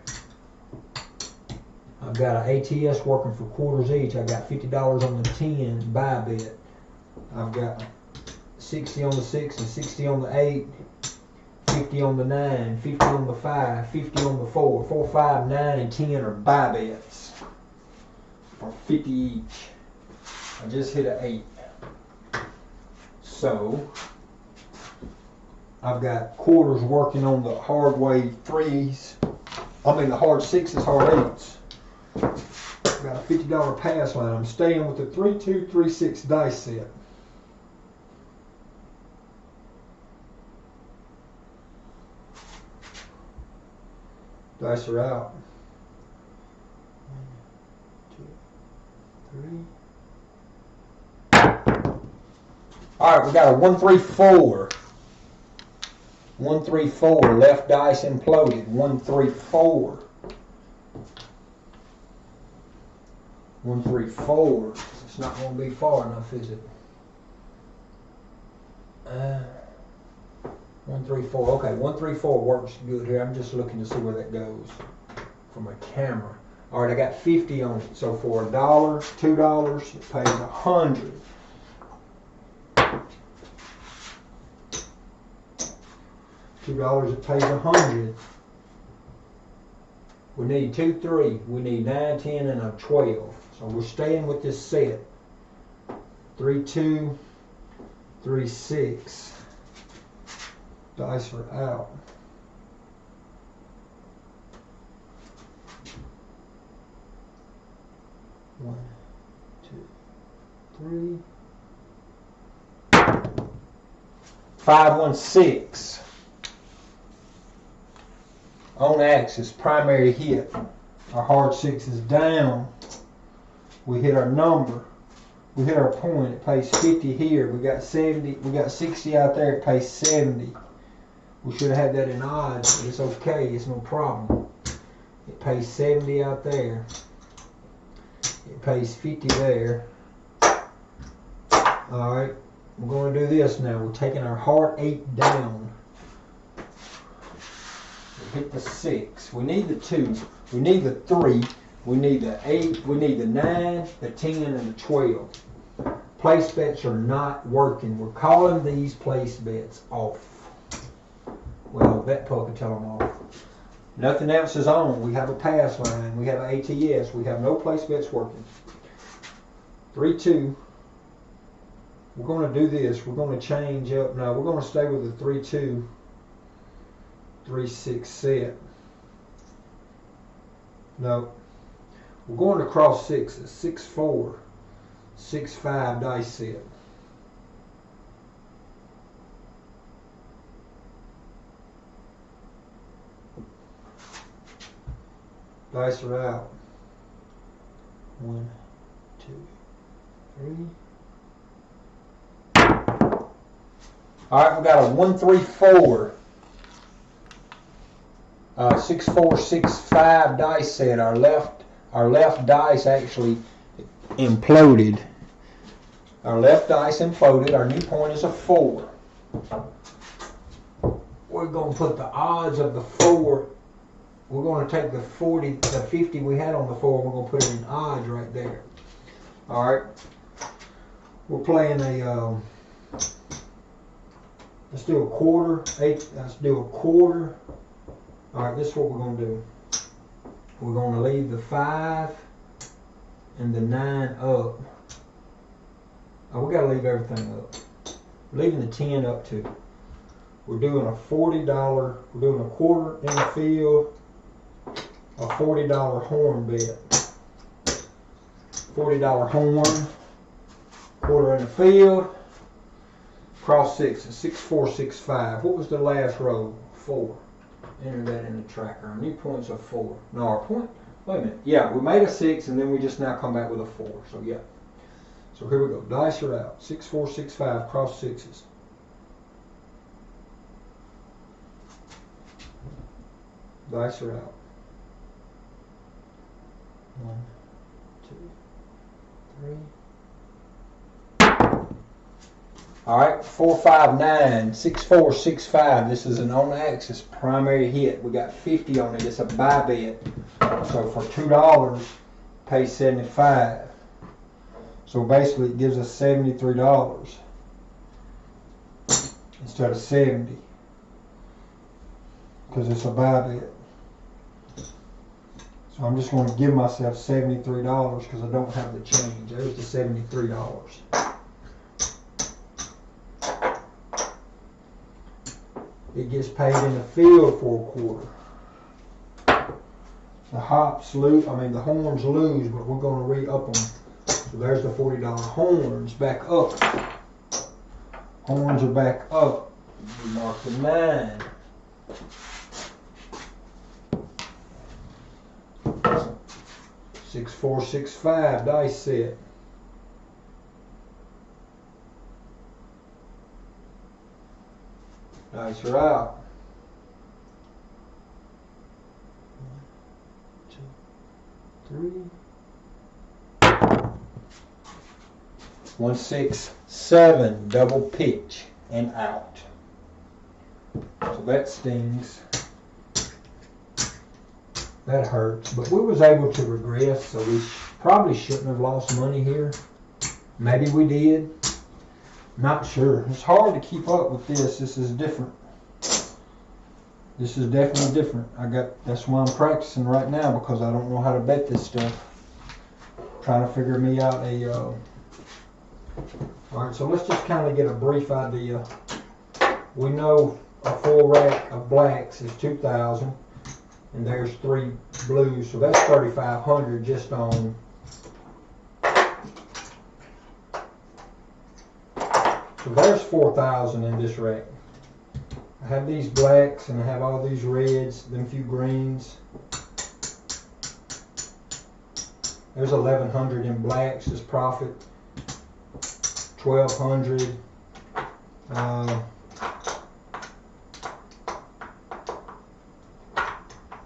I've got an ATS working for quarters each. I got $50 on the 10 buy bet. I've got 60 on the 6 and 60 on the 8, 50 on the 9, 50 on the 5, 50 on the 4. 4, 5, 9, and 10 are buy bets for 50 each. I just hit an 8. So I've got quarters working on the hard wave 3s. I mean the hard 6s, hard 8s. I've got a $50 pass line. I'm staying with the 3236 dice set. Dice are out. 1, 2, 3. All right, we got a 1, 3, 4. 1, 3, 4. Left dice imploded. 1, 3, 4. 1, 3, 4. It's not going to be far enough, is it? 1, 3, 4. Okay, 1, 3, 4 works good here. I'm just looking to see where that goes from my camera. All right, I got 50 on it. So for $1, $2, it pays 100. $2, it pays 100. We need 2, 3. We need 9, 10, and a 12. So we're staying with this set. 3, 2, 3, 6. Dice are out. One, 2, 3. 5, 1, 6. On axis, primary hit. Our hard 6 is down. We hit our number. We hit our point. It pays 50 here. We got 70. We got 60 out there. It pays 70. We should have had that in odds, but it's okay. It's no problem. It pays 70 out there. It pays 50 there. All right. We're going to do this now. We're taking our hard 8 down. We hit the 6. We need the 2. We need the 3. We need the 8. We need the 9, the 10, and the 12. Place bets are not working. We're calling these place bets off. Well, that puck will tell them off. Nothing else is on. We have a pass line. We have an ATS. We have no place bets working. 3, 2. We're going to do this. We're going to change up. No, we're going to stay with the 3, 2, 3, 6 set. No. We're going to cross 6s. 6, 4, 6, 5 dice set. Dice are out. 1, 2, 3. All right, we got a 1, 3, 4. 6, 4, 6, 5 dice set. Our left dice actually imploded. Our left dice imploded. Our new point is a 4. We're going to put the odds of the 4. We're going to take the 50 we had on the 4. We're going to put it in odds right there. All right. We're playing a. Let's do a quarter. 8. Let's do a quarter. All right. This is what we're going to do. We're going to leave the 5 and the 9 up. Oh, we got to leave everything up. We're leaving the 10 up too. We're doing a $40. We're doing a quarter in the field. A $40 horn bet. $40 horn. Quarter in the field. Cross 6. 6, 4, 6, 5. What was the last row? 4. Enter that in the tracker. Our new point's a 4. No, our point. Wait a minute. Yeah, we made a 6 and then we just now come back with a 4. So yeah. So here we go. Dice are out. 6, 4, 6, 5. Cross 6s. Dice are out. 1, 2, 3. All right, 459, 6465. This is an on-axis primary hit. We got 50 on it. It's a buy bet. So for $2, pay 75. So basically, it gives us $73 instead of 70 because it's a buy bet. So I'm just going to give myself $73 because I don't have the change. There's the $73. It gets paid in the field for a quarter. The hops lose, the horns lose, but we're going to re-up them. So there's the $40 horns back up. Horns are back up. We mark the 9. $6,465 dice set. Dice are out. 1, 2, 3. 1, 6, 7. Double pitch and out. So that stings. That hurts. But we was able to regress, so we probably shouldn't have lost money here. Maybe we did. Not sure. It's hard to keep up with this. This is different. This is definitely different. That's why I'm practicing right now, because I don't know how to bet this stuff. Trying to figure me out a alright, so let's just kind of get a brief idea. We know a full rack of blacks is 2,000, and there's 3 blues, so that's 3,500 just on. So there's 4,000 in this rack. I have these blacks and I have all these reds, them few greens. There's 1,100 in blacks as profit. 1,200.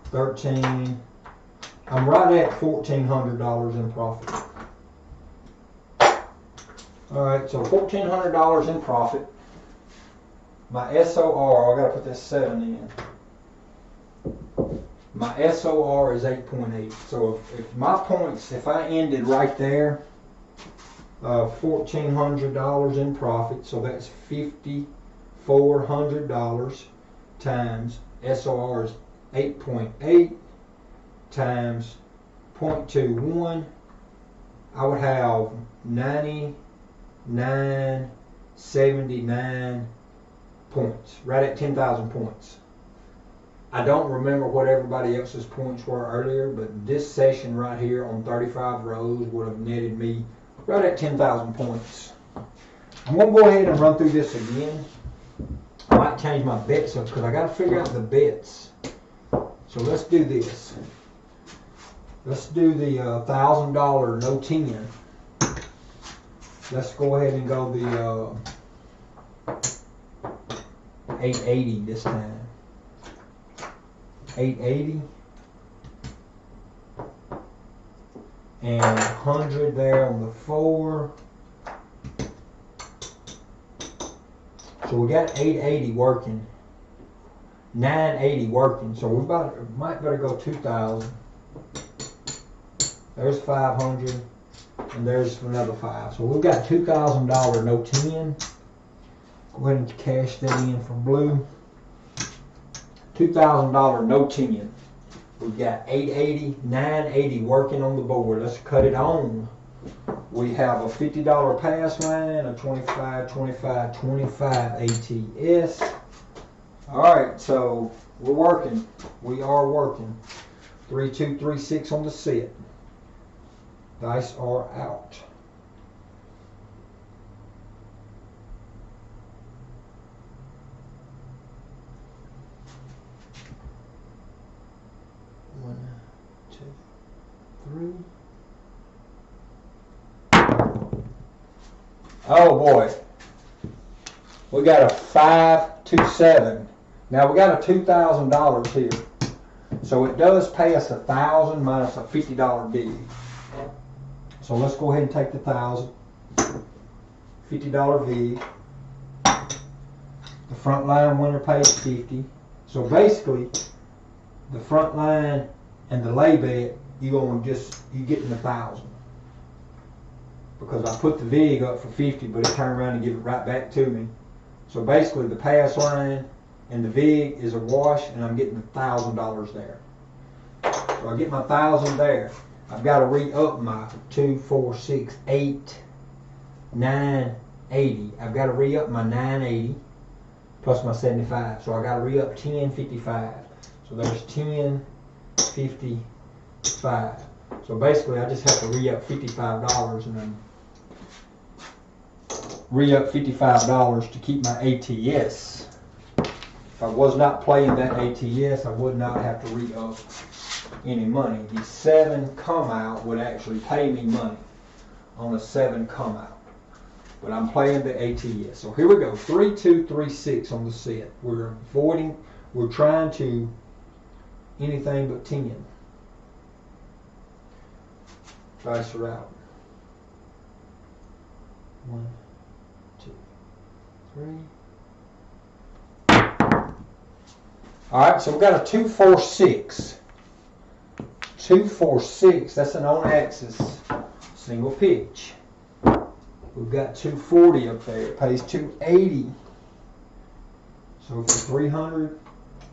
13. I'm right at $1,400 in profit. Alright, so $1,400 in profit. My SOR, I gotta put this 7 in. My SOR is 8.8. So if my points, if I ended right there, $1,400 in profit, so that's $5,400 times SOR is 8.8 times 0.21. I would have 99.79 points, right at 10,000 points. I don't remember what everybody else's points were earlier, but this session right here on 35 rows would have netted me right at 10,000 points. I'm going to go ahead and run through this again. I might change my bets up because I got to figure out the bets. So let's do this. Let's do the $1,000 no 10. Let's go ahead and go the 880 this time. 880 and 100 there on the 4. So we got 880 working, 980 working. So we might better go 2,000. There's 500, and there's another 5. So we've got $2,000 no 10. Go ahead and cash that in for blue. $2,000 no 10. We've got 880, 980 working on the board. Let's cut it on. We have a $50 pass line, a 25, 25, 25 ATS. Alright, so we're working. We are working. 3, 2, 3, 6 on the set. Dice are out. One, 2, 3. Oh boy. We got a 5, 2, 7. Now we got a $2,000 here. So it does pay us $1,000 minus a $50 bid. So let's go ahead and take the $1,000. $50 bid. The front line winner pays 50. So basically, the front line and the lay bet, you getting 1,000. Because I put the vig up for 50, but it turned around and give it right back to me. So basically, the pass line and the vig is a wash, and I'm getting $1,000 there. So I get my 1,000 there. I've got to re-up my 2, 4, 6, 8, 9, 80. I've got to re-up my 980 plus my 75. So I got to re-up 1055. So there's 1055. So basically, I just have to re-up $55 and then re-up $55 to keep my ATS. If I was not playing that ATS, I would not have to re-up any money. The 7 come out would actually pay me money on a 7 come out. But I'm playing the ATS. So here we go. 3, 2, 3, 6 on the set. We're trying to anything but 10. Dice are out. 1, 2, 3. Alright, so we've got a 2, 4, 6. 2, 4, 6. That's an on axis single pitch. We've got 240 up there. It pays 280. So for 300,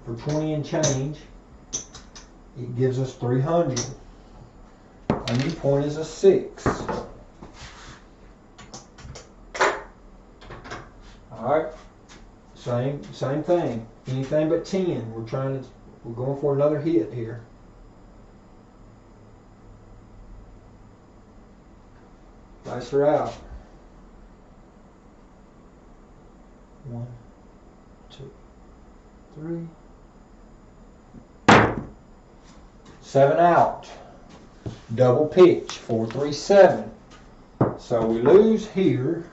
for 20 and change, it gives us 300. Our new point is a 6. Alright. Same thing. Anything but 10. We're going for another hit here. Dice are out. 1, 2, 3. 7 out. Double pitch. 4, 3, 7. So we lose here,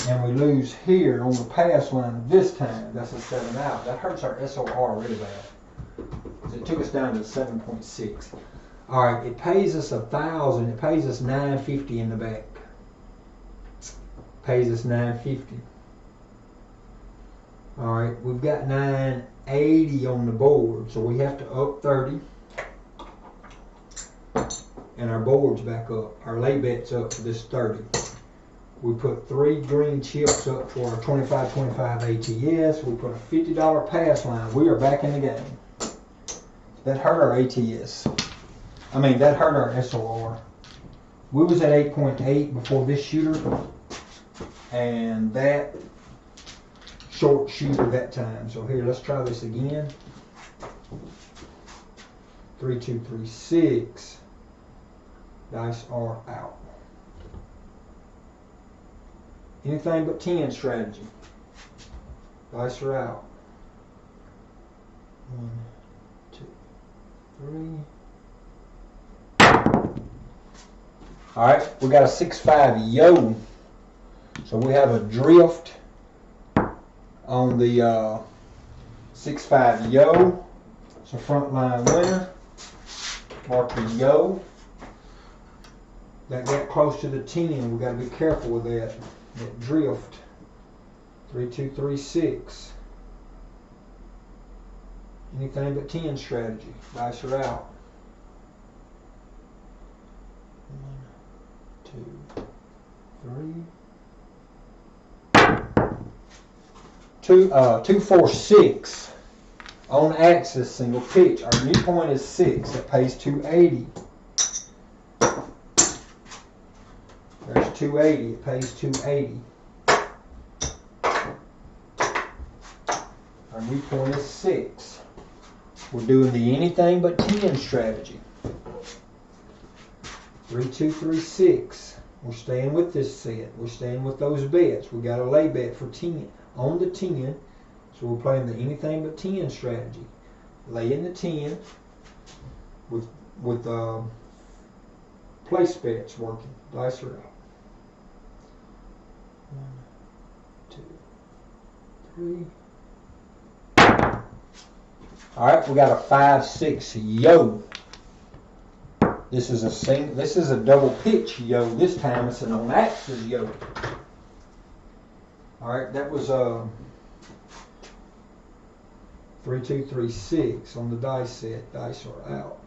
and we lose here on the pass line this time. That's a 7 out. That hurts our SOR really bad. It took us down to 7.6. All right, it pays us 1,000. It pays us $9.50 in the back. Pays us $9.50. All right, we've got $9.80 on the board, so we have to up 30. And our board's back up. Our lay bet's up for this 30. We put 3 green chips up for our 25-25 ATS. We put a $50 pass line. We are back in the game. That hurt our ATS. That hurt our SOR. We was at 8.8 before this shooter, and that short shooter that time. So here, let's try this again. 3, 2, 3, 6. Dice are out. Anything but 10 strategy. Dice are out. 1, 2, 3. Alright, we got a 6-5 yo. So we have a drift on the 6-5 yo. It's a front line winner. Mark the yo. That got close to the 10. We got to be careful with that drift. 3, 2, 3, 6. Anything but 10 strategy. Dice are out. 1, 2, 3. 2, 4, 6. On axis, single pitch. Our new point is 6. That pays 280. There's 280. It pays 280. Our new point is 6. We're doing the anything but 10 strategy. 3, 2, 3, 6. We're staying with this set. We're staying with those bets. We got a lay bet for 10 on the 10. So we're playing the anything but 10 strategy. Lay in the 10 with place bets working. Dice are out. 1, 2, 3. All right, we got a 5-6 yo. This is a double pitch yo. This time it's an on axis yo. Alright, that was 3236 on the dice set. Dice are out.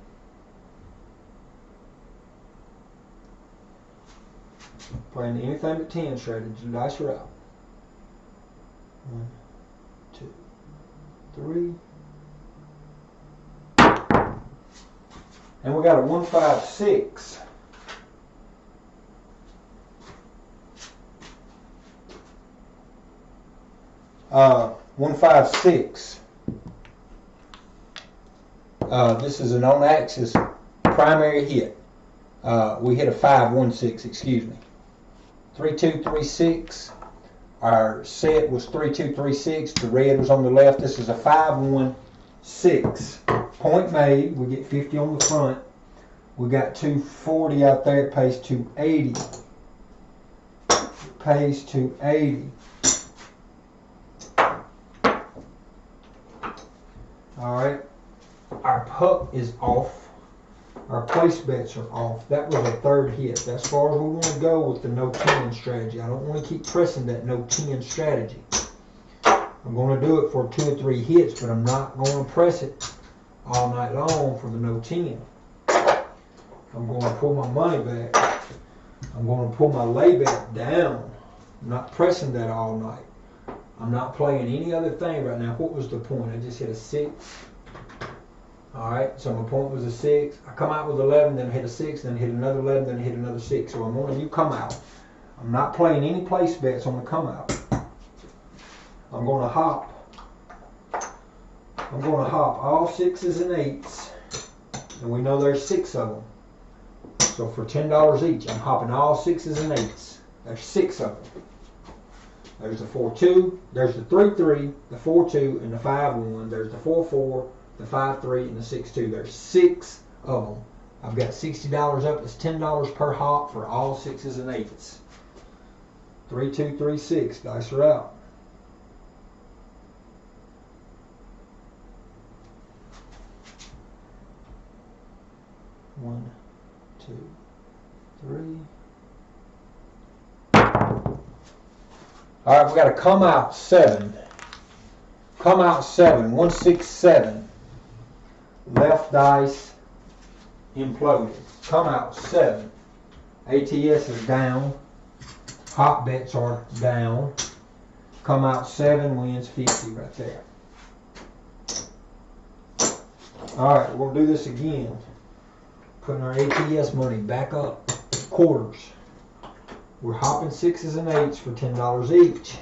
Playing anything but 10 strategy. Dice are out. 1, 2, 3. And we got a 156. Uh, 156. This is an on-axis primary hit. We hit a 516, excuse me. 3236. Our set was 3236. The red was on the left. This is a 516. Point made. We get 50 on the front. We got 240 out there. It pays 280. It pays 280. Alright. Our puck is off. Our place bets are off. That was a third hit. That's as far as we want to go with the no 10 strategy. I don't want to keep pressing that no 10 strategy. I'm going to do it for 2 or 3 hits, but I'm not going to press it all night long for the no 10. I'm going to pull my money back. I'm going to pull my lay bet down. I'm not pressing that all night. I'm not playing any other thing right now. What was the point? I just hit a 6. Alright, so my point was a 6. I come out with 11, then hit a 6, then hit another 11, then hit another 6. So I'm on a new come out. I'm not playing any place bets on the come out. I'm going to hop. I'm going to hop all 6s and 8s. And we know there's 6 of them. So for $10 each, I'm hopping all 6s and 8s. There's 6 of them. There's the 4-2, there's the 3-3, the 4-2, and the 5-1. There's the 4-4, the 5-3, and the 6-2. There's 6 of them. I've got $60 up. It's $10 per hop for all 6s and 8s. 3236. Dice are out. One, 2, 3. Alright, we got to come out 7. Come out 7. 167. Left dice imploded. Come out 7. ATS is down. Hop bets are down. Come out 7 wins 50 right there. Alright, we'll do this again. Putting our ATS money back up. Quarters. We're hopping 6s and 8s for $10 each.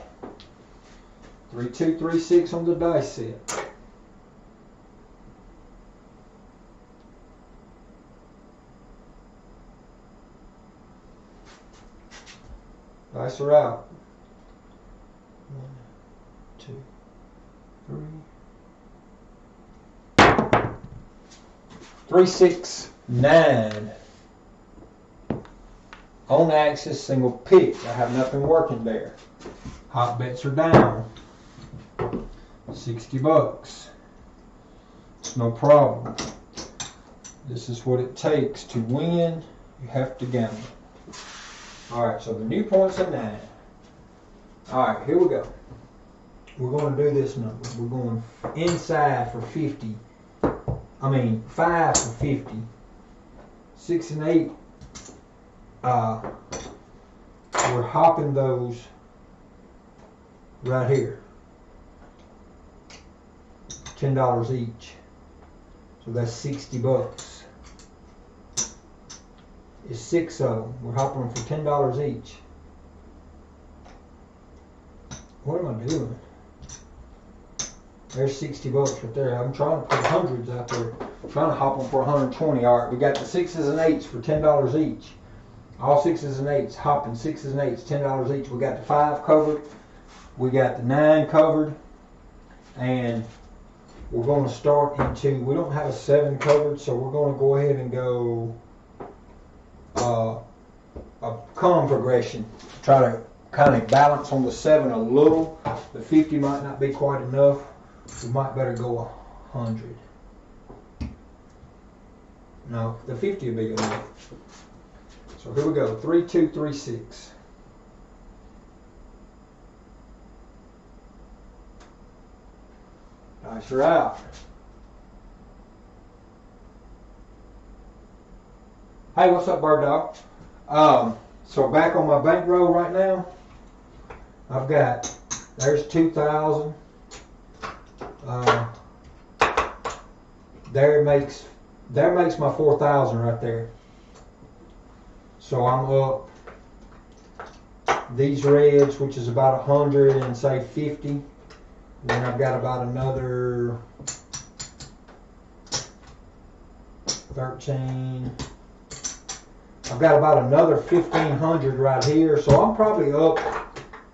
3236 on the dice set. Dice are out. 1, 2, 3. 369. On axis, single pick. I have nothing working there. Hot bets are down. $60. It's no problem. This is what it takes to win. You have to gamble. Alright, so the new point's a 9. Alright, here we go. We're going to do this number. We're going inside for 50. 5 for 50. 6 and 8. We're hopping those right here. $10 each. So that's $60. It's 6 of them. We're hopping them for $10 each. What am I doing? There's $60 right there. I'm trying to put hundreds out there. I'm trying to hop them for 120. All right, we got the 6s and 8s for $10 each. All 6s and 8s, hopping 6s and 8s, $10 each. We got the 5 covered. We got the 9 covered. And we're going to start into, we don't have a 7 covered, so we're going to go ahead and go a come progression. Try to kind of balance on the 7 a little. The 50 might not be quite enough. We might better go 100. No, the 50 will be enough. So here we go, 3236. Dice her out. Hey, what's up, bird dog? So back on my bankroll right now, I've got, there's 2,000. There makes my 4,000 right there. So I'm up these reds, which is about 100 and say 50. Then I've got about another 13. I've got about another 1,500 right here. So I'm probably up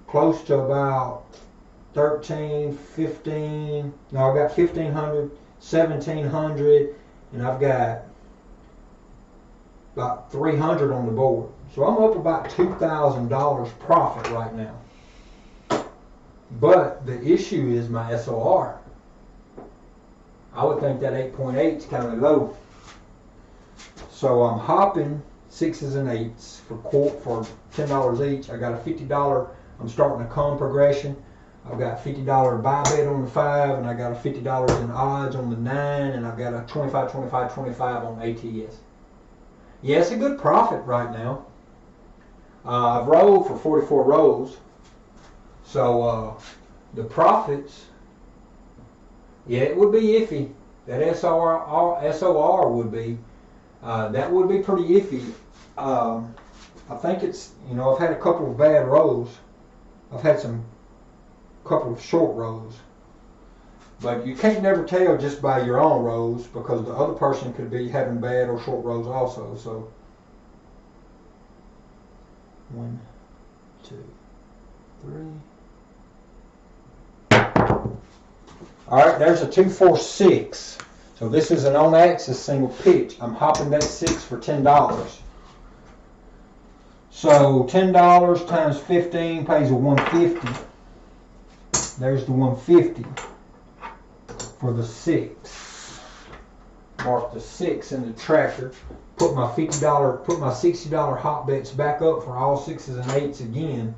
close to about 13, 15. No, I've got 1,500, 1,700, and I've got about 300 on the board. So I'm up about $2,000 profit right now. But the issue is my SOR. I would think that 8.8 is kind of low. So I'm hopping 6s and 8s for $10 each. I got a $50. I'm starting a com progression. I've got $50 buy bet on the 5, and I got a $50 in odds on the 9, and I've got a 25, 25, 25 on ATS. Yeah, it's a good profit right now. I've rolled for 44 rolls. So the profits, yeah, it would be iffy. That SOR would be, that would be pretty iffy. I think it's, I've had a couple of bad rolls. I've had couple of short rolls. But you can't never tell just by your own rolls, because the other person could be having bad or short rolls also. So 1, 2, 3. Alright, there's a 2, 4, 6. So this is an on-axis single pitch. I'm hopping that 6 for $10. So $10 times 15 pays a 150. There's the 150 for the 6. Mark the 6 in the tracker. Put my $60 hot bets back up for all 6s and 8s again.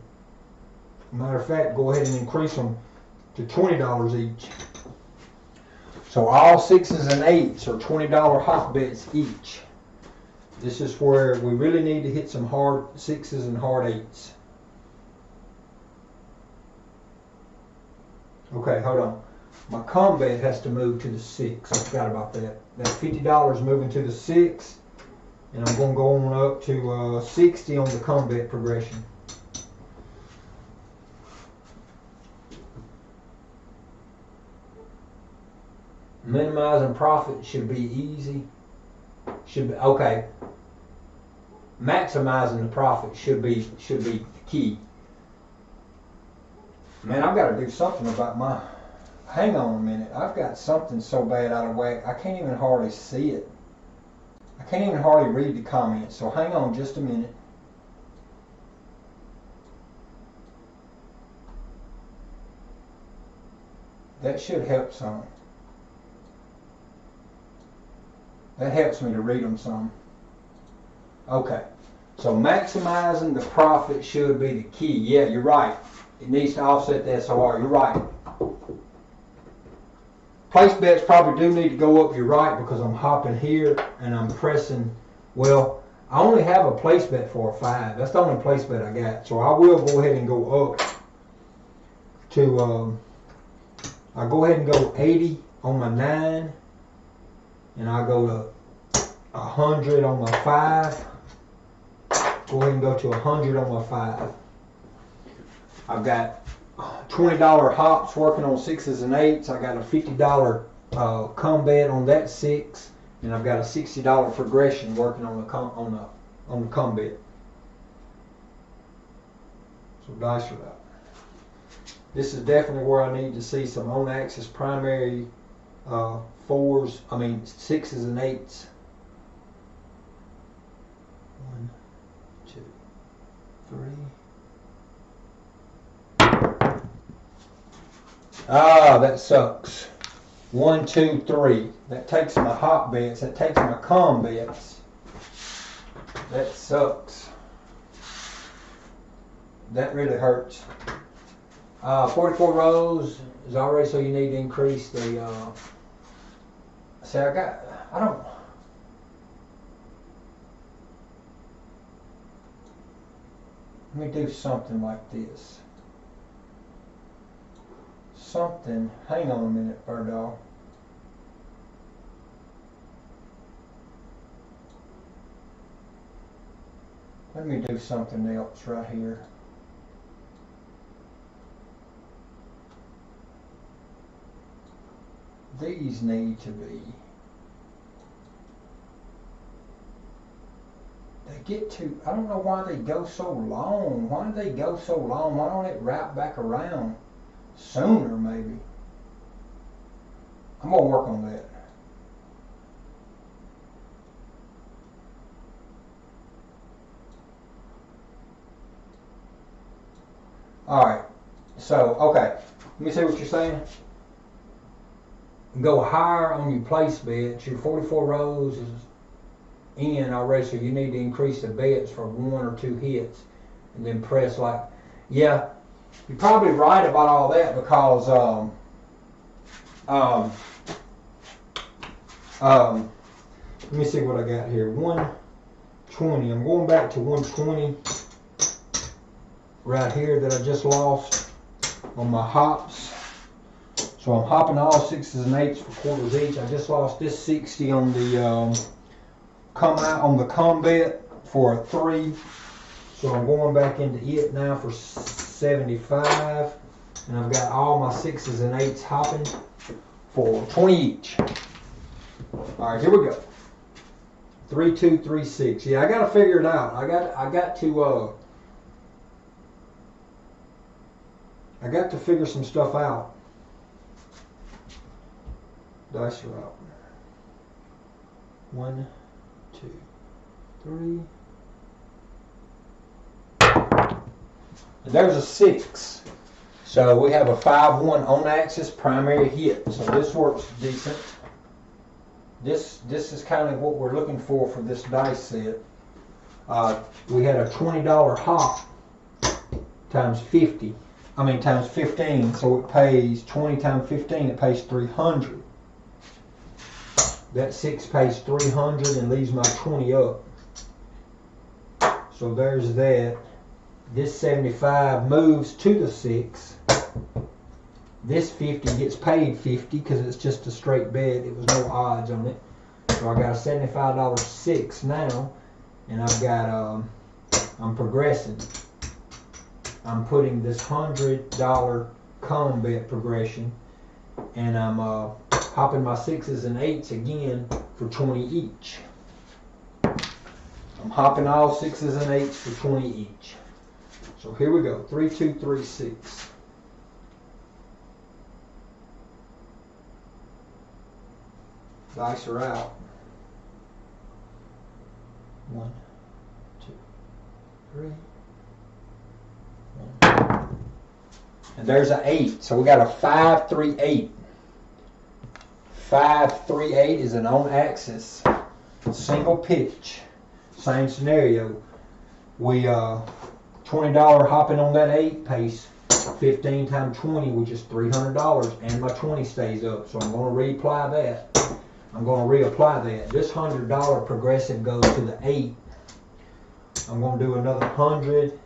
Matter of fact, go ahead and increase them to $20 each. So all 6s and 8s are $20 hot bets each. This is where we really need to hit some hard 6s and hard 8s. Okay, hold on. My combat has to move to the 6. I forgot about that. That $50 moving to the 6, and I'm going to go on up to 60 on the combat progression. Minimizing profit should be easy. Okay. Maximizing the profit should be the key. Man, I've got to do something about my... Hang on a minute. I've got something so bad out of whack, I can't even hardly see it. I can't even hardly read the comments, so hang on just a minute. That should help some. That helps me to read them some. Okay. So maximizing the profit should be the key. Yeah, you're right. It needs to offset the SOR. You're right. Place bets probably do need to go up. You're right, because I'm hopping here and I'm pressing. Well, I only have a place bet for a 5. That's the only place bet I got. So I will go ahead and go up to, I'll go ahead and go 80 on my 9. And I'll go to 100 on my 5. Go ahead and go to 100 on my 5. I've got $20 hops working on 6s and 8s. I got a $50 combat on that 6, and I've got a $60 progression working on the combat. So dice it out. This is definitely where I need to see some on-axis primary 6s and 8s. 1, 2, 3. Ah, that sucks. 1, 2, 3. That takes my hot bets. That takes my com bets. That sucks. That really hurts. 44 rows is already, so you need to increase the, see, I don't, let me do something like this. Hang on a minute, bird dog. Let me do something else right here. These need to be, they get too, I don't know why they go so long. Why do they go so long? Why don't it wrap back around sooner, maybe? I'm gonna work on that. Alright, so, okay, let me see what you're saying. Go higher on your place beds. Your 44 rows is in already, so you need to increase the beds for 1 or 2 hits, and then press like, yeah, you're probably right about all that, because let me see what I got here. 120. I'm going back to 120 right here that I just lost on my hops. So I'm hopping all 6s and 8s for quarters each. I just lost this 60 on the come out on the combat for a 3. So I'm going back into it now for 75. And I've got all my 6s and 8s hopping for 20 each. Alright, here we go. 3, 2, 3, 6. Yeah, I gotta figure it out. I got to figure some stuff out. Dice are out. 1, 2, 3. And there's a 6. So we have a 5-1 on axis primary hit. So this works decent. This is kind of what we're looking for this dice set. We had a $20 hop times 50. I mean times 15. So it pays 20 times 15. It pays 300. That 6 pays 300 and leaves my 20 up. So there's that. This 75 moves to the 6. This 50 gets paid 50 because it's just a straight bet. It was no odds on it. So I got a $75 6 now, and I've got I'm progressing. I'm putting this $100 combat progression, and I'm hopping my 6s and 8s again for 20 each. I'm hopping all 6s and 8s for 20 each. So here we go. 3, 2, 3, 6. Dice are out. 1, 2, 3. 1. And there's an 8. So we got a 5, 3, 8. 5, 3, 8 is an on axis single pitch. Same scenario. We $20 hopping on that 8 pays 15 times 20, which is $300, and my 20 stays up. So I'm going to reapply that. I'm going to reapply that. This $100 progressive goes to the 8. I'm going to do another 100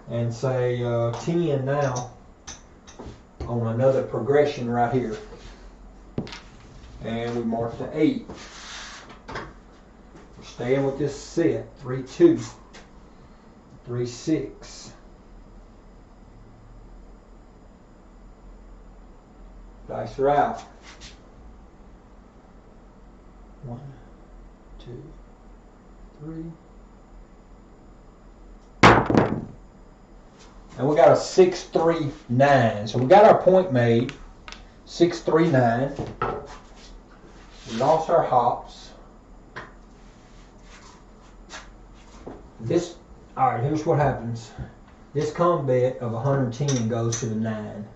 and say 10 now on another progression right here. And we mark the 8. We're staying with this set. 3, 2, 3, 6. Dice are out. 1, 2, 3. And we got a 6, 3, 9. So we got our point made. 6, 3, 9. We lost our hops. This, alright, here's what happens. This combat of 110 goes to the 9.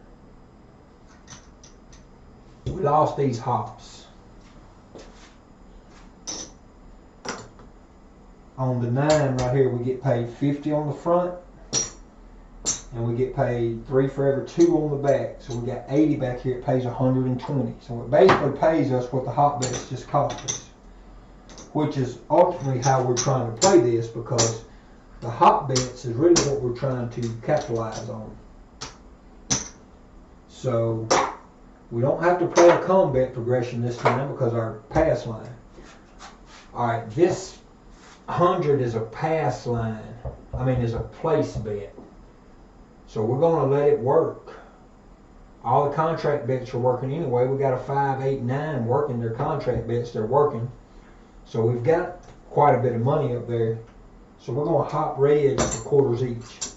We lost these hops. On the 9 right here, we get paid 50 on the front and we get paid 3 for every 2 on the back. So we got 80 back here. It pays 120. So it basically pays us what the hot bets just cost us, which is ultimately how we're trying to play this, because the hot bets is really what we're trying to capitalize on. So we don't have to play a combat progression this time because our pass line. Alright, this 100 is a pass line. I mean, is a place bet. So we're going to let it work. All the contract bets are working anyway. We got a 5, 8, 9 working their contract bets. They're working. So we've got quite a bit of money up there. So we're going to hop reds for quarters each.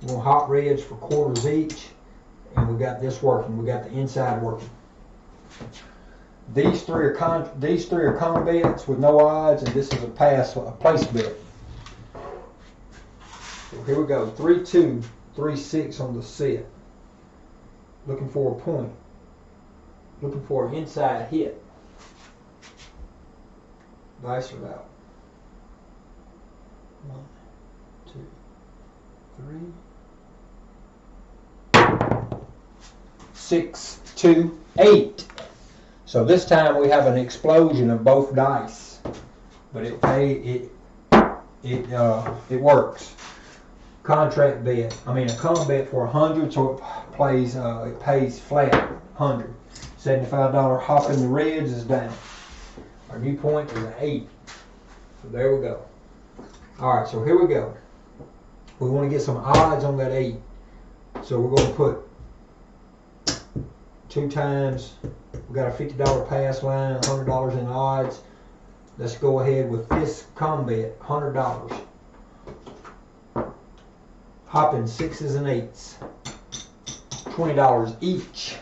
We're going to hop reds for quarters each. And we got this working. We got the inside working. These three are con bets with no odds, and this is a place bet. So here we go. 3, 2, 3, 6 on the set. Looking for a point. Looking for an inside hit. Dice are out. 1, 2, 3. 6, 2, 8. So this time we have an explosion of both dice, but it works. Contract bet. I mean a combat for 100, so it pays flat 100. $75 hop in the reds is down. Our new point is an 8. So there we go. All right, so here we go. We want to get some odds on that 8. So we're going to put 2 times. We got a $50 pass line, $100 in odds. Let's go ahead with this combat, $100. Hopping 6s and 8s. $20 each.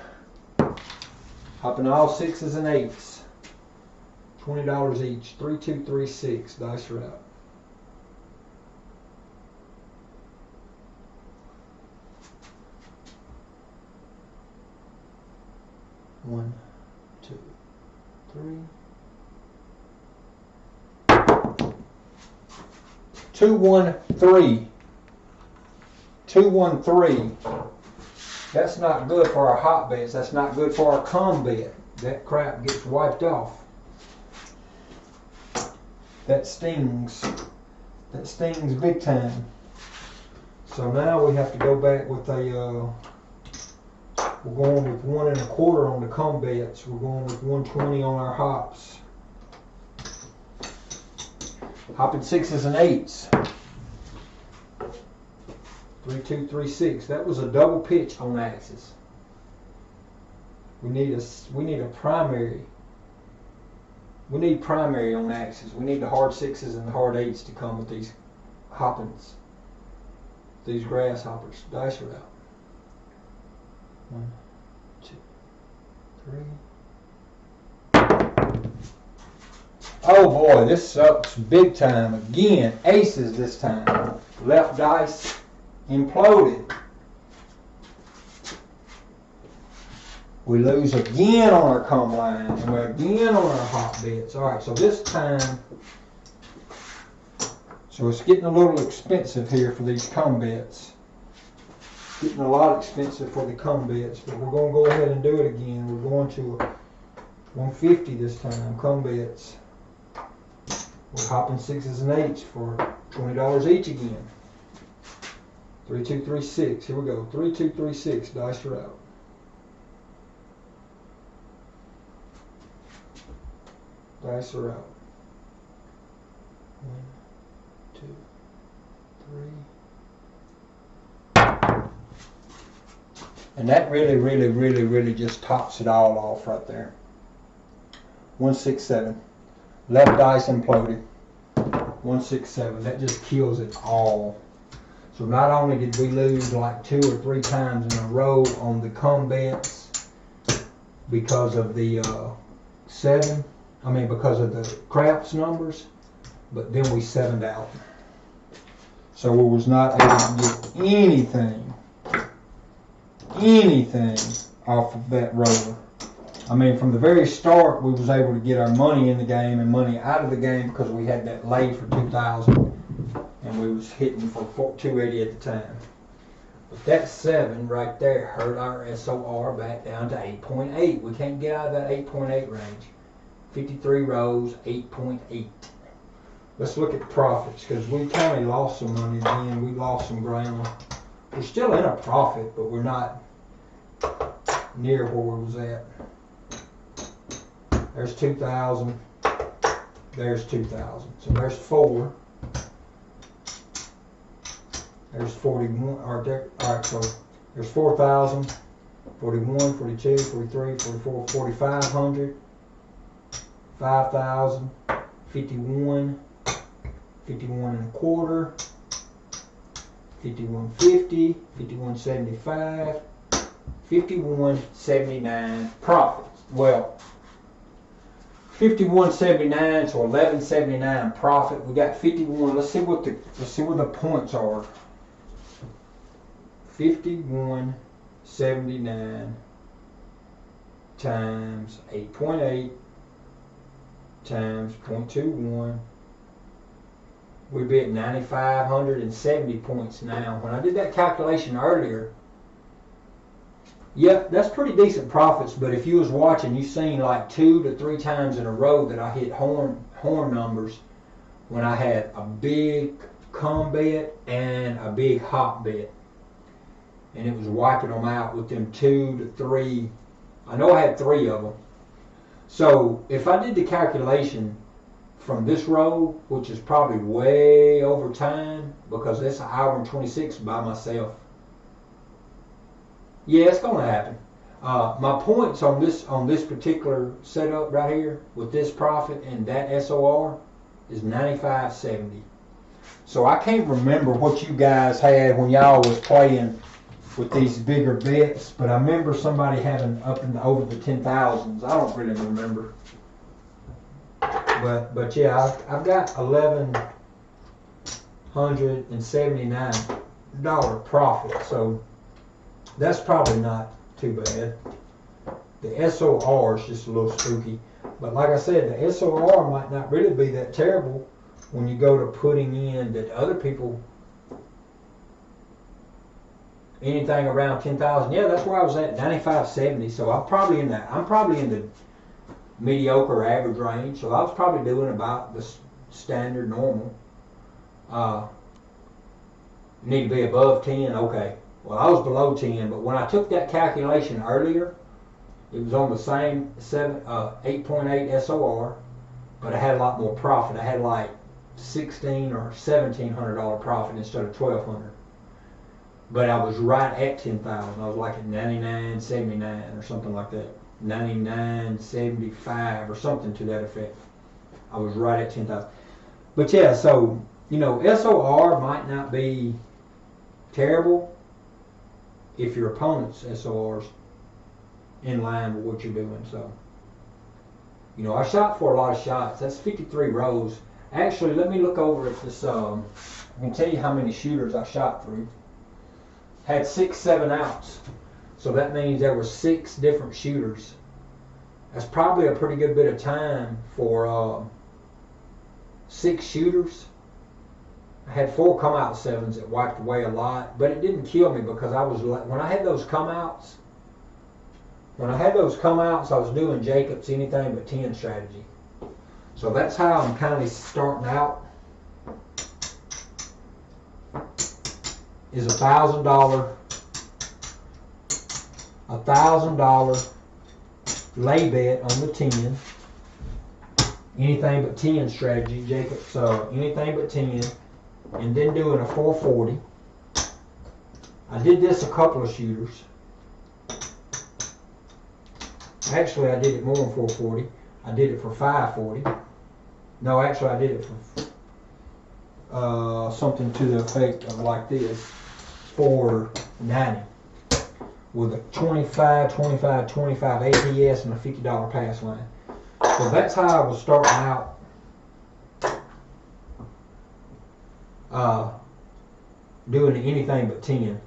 Hopping all 6s and 8s. $20 each. 3, 2, 3, 6. Dice are out. One, 2, 3. 2, 1, 3. 2, 1, 3. That's not good for our hot bets. That's not good for our combat. That crap gets wiped off. That stings. That stings big time. So now we have to go back with a. We're going with 1 1/4 on the combats. We're going with 120 on our hops. Hopping 6s and 8s. 3, 2, 3, 6. That was a double pitch on axis. We need a primary. We need primary on axis. We need the hard 6s and the hard 8s to come with these hoppings. These grasshoppers. Dice are out. 1, 2, 3. Oh boy, this sucks big time. Again, aces this time. Left dice imploded. We lose again on our com line, and we're again on our hot bets. Alright, so this time, so it's getting a little expensive here for these com bets. Getting a lot expensive for the combats, but we're going to go ahead and do it again. We're going to 150 this time, combats. We're hopping 6s and 8s for $20 each again. 3, 2, 3, 6. Here we go. 3, 2, 3, 6. Dice are out. Dice are out. 1, 2, 3. And that really just tops it all off right there. 1, 6, 7. Left dice imploded. 1, 6, 7. That just kills it all. So not only did we lose like 2 or 3 times in a row on the combats because of the because of the craps numbers, but then we 7'd out. So we was not able to get anything off of that roller. I mean, from the very start, we was able to get our money in the game and money out of the game because we had that lay for 2,000. and we was hitting for 280 at the time. But that 7 right there hurt our SOR back down to 8.8. We can't get out of that 8.8 range. 53 rows, 8.8. Let's look at profits, because we kind of lost some money then. We lost some ground. We're still in a profit, but we're not near where we was at. There's 2,000. There's 2,000. So there's 4. There's 41. All right, so there's 4,000, 41, 42, 43, 44, 4,500, 5,000, 51, 51 and a quarter, 51.50, 51.75, 51.79 profits. Well, 51.79 to 11.79 profit. We got 51. Let's see what the points are. 51.79 times 8.8 times 0.21. We'd be at 9,570 points now. When I did that calculation earlier, yep, that's pretty decent profits. But if you was watching, you seen like 2 to 3 times in a row that I hit horn numbers when I had a big come bet and a big hop bet. And it was wiping them out with them 2 to 3. I know I had 3 of them. So if I did the calculation from this row, which is probably way over time, because it's 1 hour and 26 by myself. Yeah, it's gonna happen. My points on this particular setup right here with this profit and that SOR is 95.70. So I can't remember what you guys had when y'all was playing with these bigger bets, but I remember somebody having up and over the 10,000s. I don't really remember. But yeah, I've got $1,179 profit, so that's probably not too bad. The SOR is just a little spooky, but like I said, the SOR might not really be that terrible when you go to putting in that other people anything around 10,000. Yeah, that's where I was at, 95.70. So I'm probably in that. I'm probably in the mediocre average range. So I was probably doing about the standard normal. Need to be above 10. Okay. Well, I was below 10, but when I took that calculation earlier, it was on the same 8.8 SOR, but I had a lot more profit. I had like $1,600 or $1,700 profit instead of $1,200. But I was right at 10,000. I was like at 99.79 or something like that. 99.75 or something to that effect. I was right at 10,000. But yeah, so, you know, SOR might not be terrible if your opponent's SOR's in line with what you're doing. So, you know, I shot for a lot of shots. That's 53 rows. Actually, let me look over at this. I can tell you how many shooters I shot through. Had 6, 7 outs. So that means there were 6 different shooters. That's probably a pretty good bit of time for 6 shooters. I had 4 come out 7s that wiped away a lot, but it didn't kill me because I was when I had those come outs. When I had those come outs, I was doing Jacob's anything but 10 strategy. So that's how I'm kind of starting out. Is $1,000 lay bet on the 10. Anything but 10 strategy, Jacob. So anything but 10. And then doing a 440. I did this a couple of shooters. Actually, I did it more than 440. I did it for 540. No, actually, I did it for something to the effect of like this, 490. With a 25, 25, 25 ATS and a $50 pass line. So that's how I was starting out. Doing anything but 10.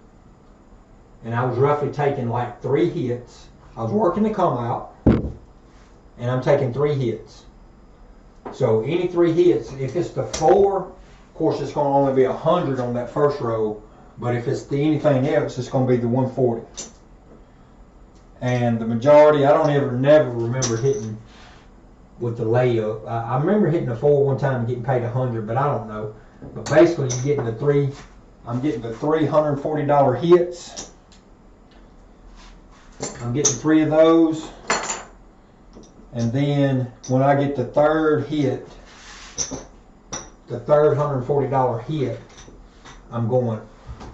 And I was roughly taking like 3 hits. I was working to come out, and I'm taking 3 hits. So any 3 hits, if it's the 4 course, it's going to only be 100 on that first row, but if it's anything else, it's going to be the 140. And the majority, I don't never remember hitting with the layup. I remember hitting a 4 one time and getting paid 100, but I don't know. But basically, you're getting the three. I'm getting the $340 hits. I'm getting 3 of those. And then when I get the third hit, the third $140 hit, I'm going to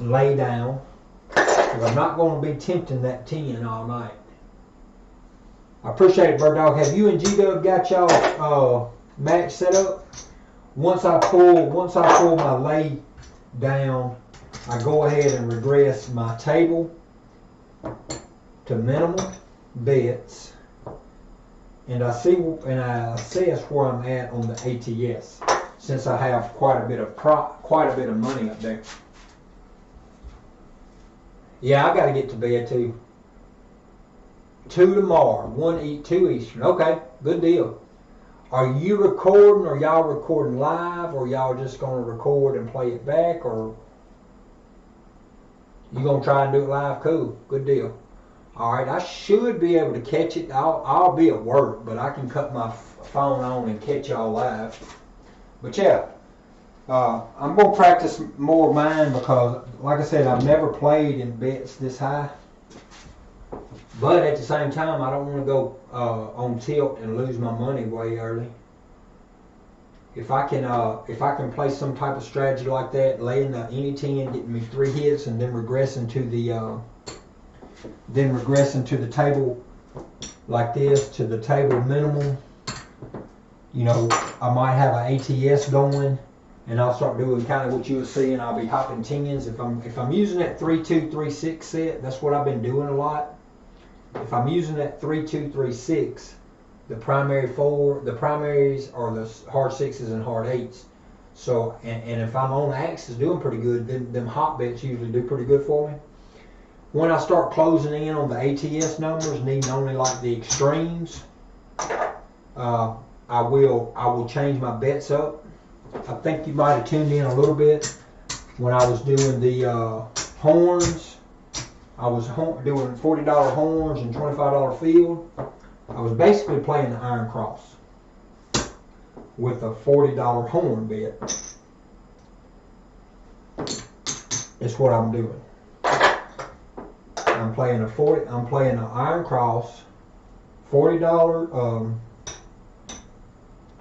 lay down. Because I'm not going to be tempting that 10 all night. I appreciate it, Bird Dog. Have you and G-Dub got y'all match set up? Once I pull my lay down, I go ahead and regress my table to minimal bets, and I assess where I'm at on the ATS, since I have quite a bit of money up there. Yeah, I got to get to bed too. 2 tomorrow, 2 Eastern. Okay, good deal. Are you recording, or y'all recording live, or y'all just going to record and play it back, or you going to try and do it live? Cool, good deal. All right, I should be able to catch it. I'll be at work, but I can cut my phone on and catch y'all live. But yeah, I'm going to practice more of mine because, like I said, I've never played in bets this high. But at the same time, I don't want to go on tilt and lose my money way early. If I can play some type of strategy like that, laying the any 10, getting me 3 hits, and then regressing to the table like this, to the table minimum. You know, I might have an ATS going, and I'll start doing kind of what you were seeing. I'll be hopping 10s. If I'm using that 3-2, 3-6 set, that's what I've been doing a lot. If I'm using that 3-2, 3-6, the primaries are the hard 6s and hard 8s. So, and if I'm on the axis doing pretty good, then them hot bets usually do pretty good for me. When I start closing in on the ATS numbers, needing only like the extremes, I will change my bets up. I think you might have tuned in a little bit when I was doing the horns. I was doing $40 horns and $25 field. I was basically playing the iron cross with a $40 horn bet. It's what I'm doing. I'm playing an iron cross, $40.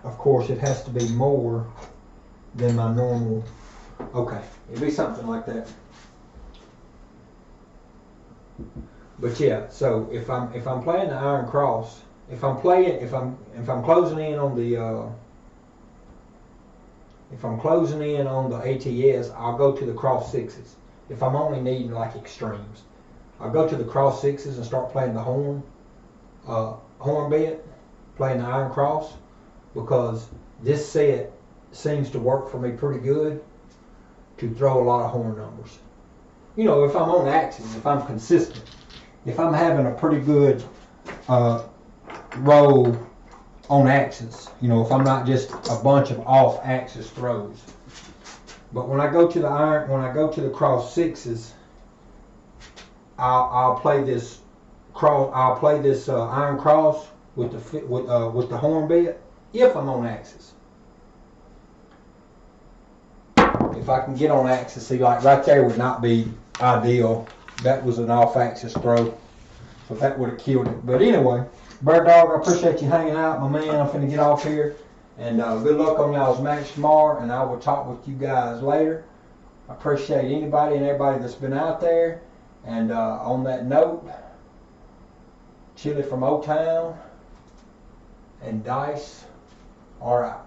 Of course, it has to be more than my normal. Okay, it'd be something like that. But yeah, so if I'm playing the iron cross, if I'm closing in on the ATS, I'll go to the cross 6s. If I'm only needing like extremes, I'll go to the cross 6s and start playing the horn bet, playing the iron cross, because this set seems to work for me pretty good to throw a lot of horn numbers. You know, if I'm on axis, if I'm consistent, if I'm having a pretty good roll on axis, you know, if I'm not just a bunch of off axis throws. But when I go to the cross 6s, I'll play this iron cross with the horn bet if I'm on axis. If I can get on axis, see, like right there would not be ideal. That was an off-axis throw, so that would have killed it. But anyway, Bird Dog, I appreciate you hanging out, my man. I'm finna get off here, and good luck on y'all's match tomorrow, and I will talk with you guys later. I appreciate anybody and everybody that's been out there, and on that note, Chili from O-Town and Dice are out.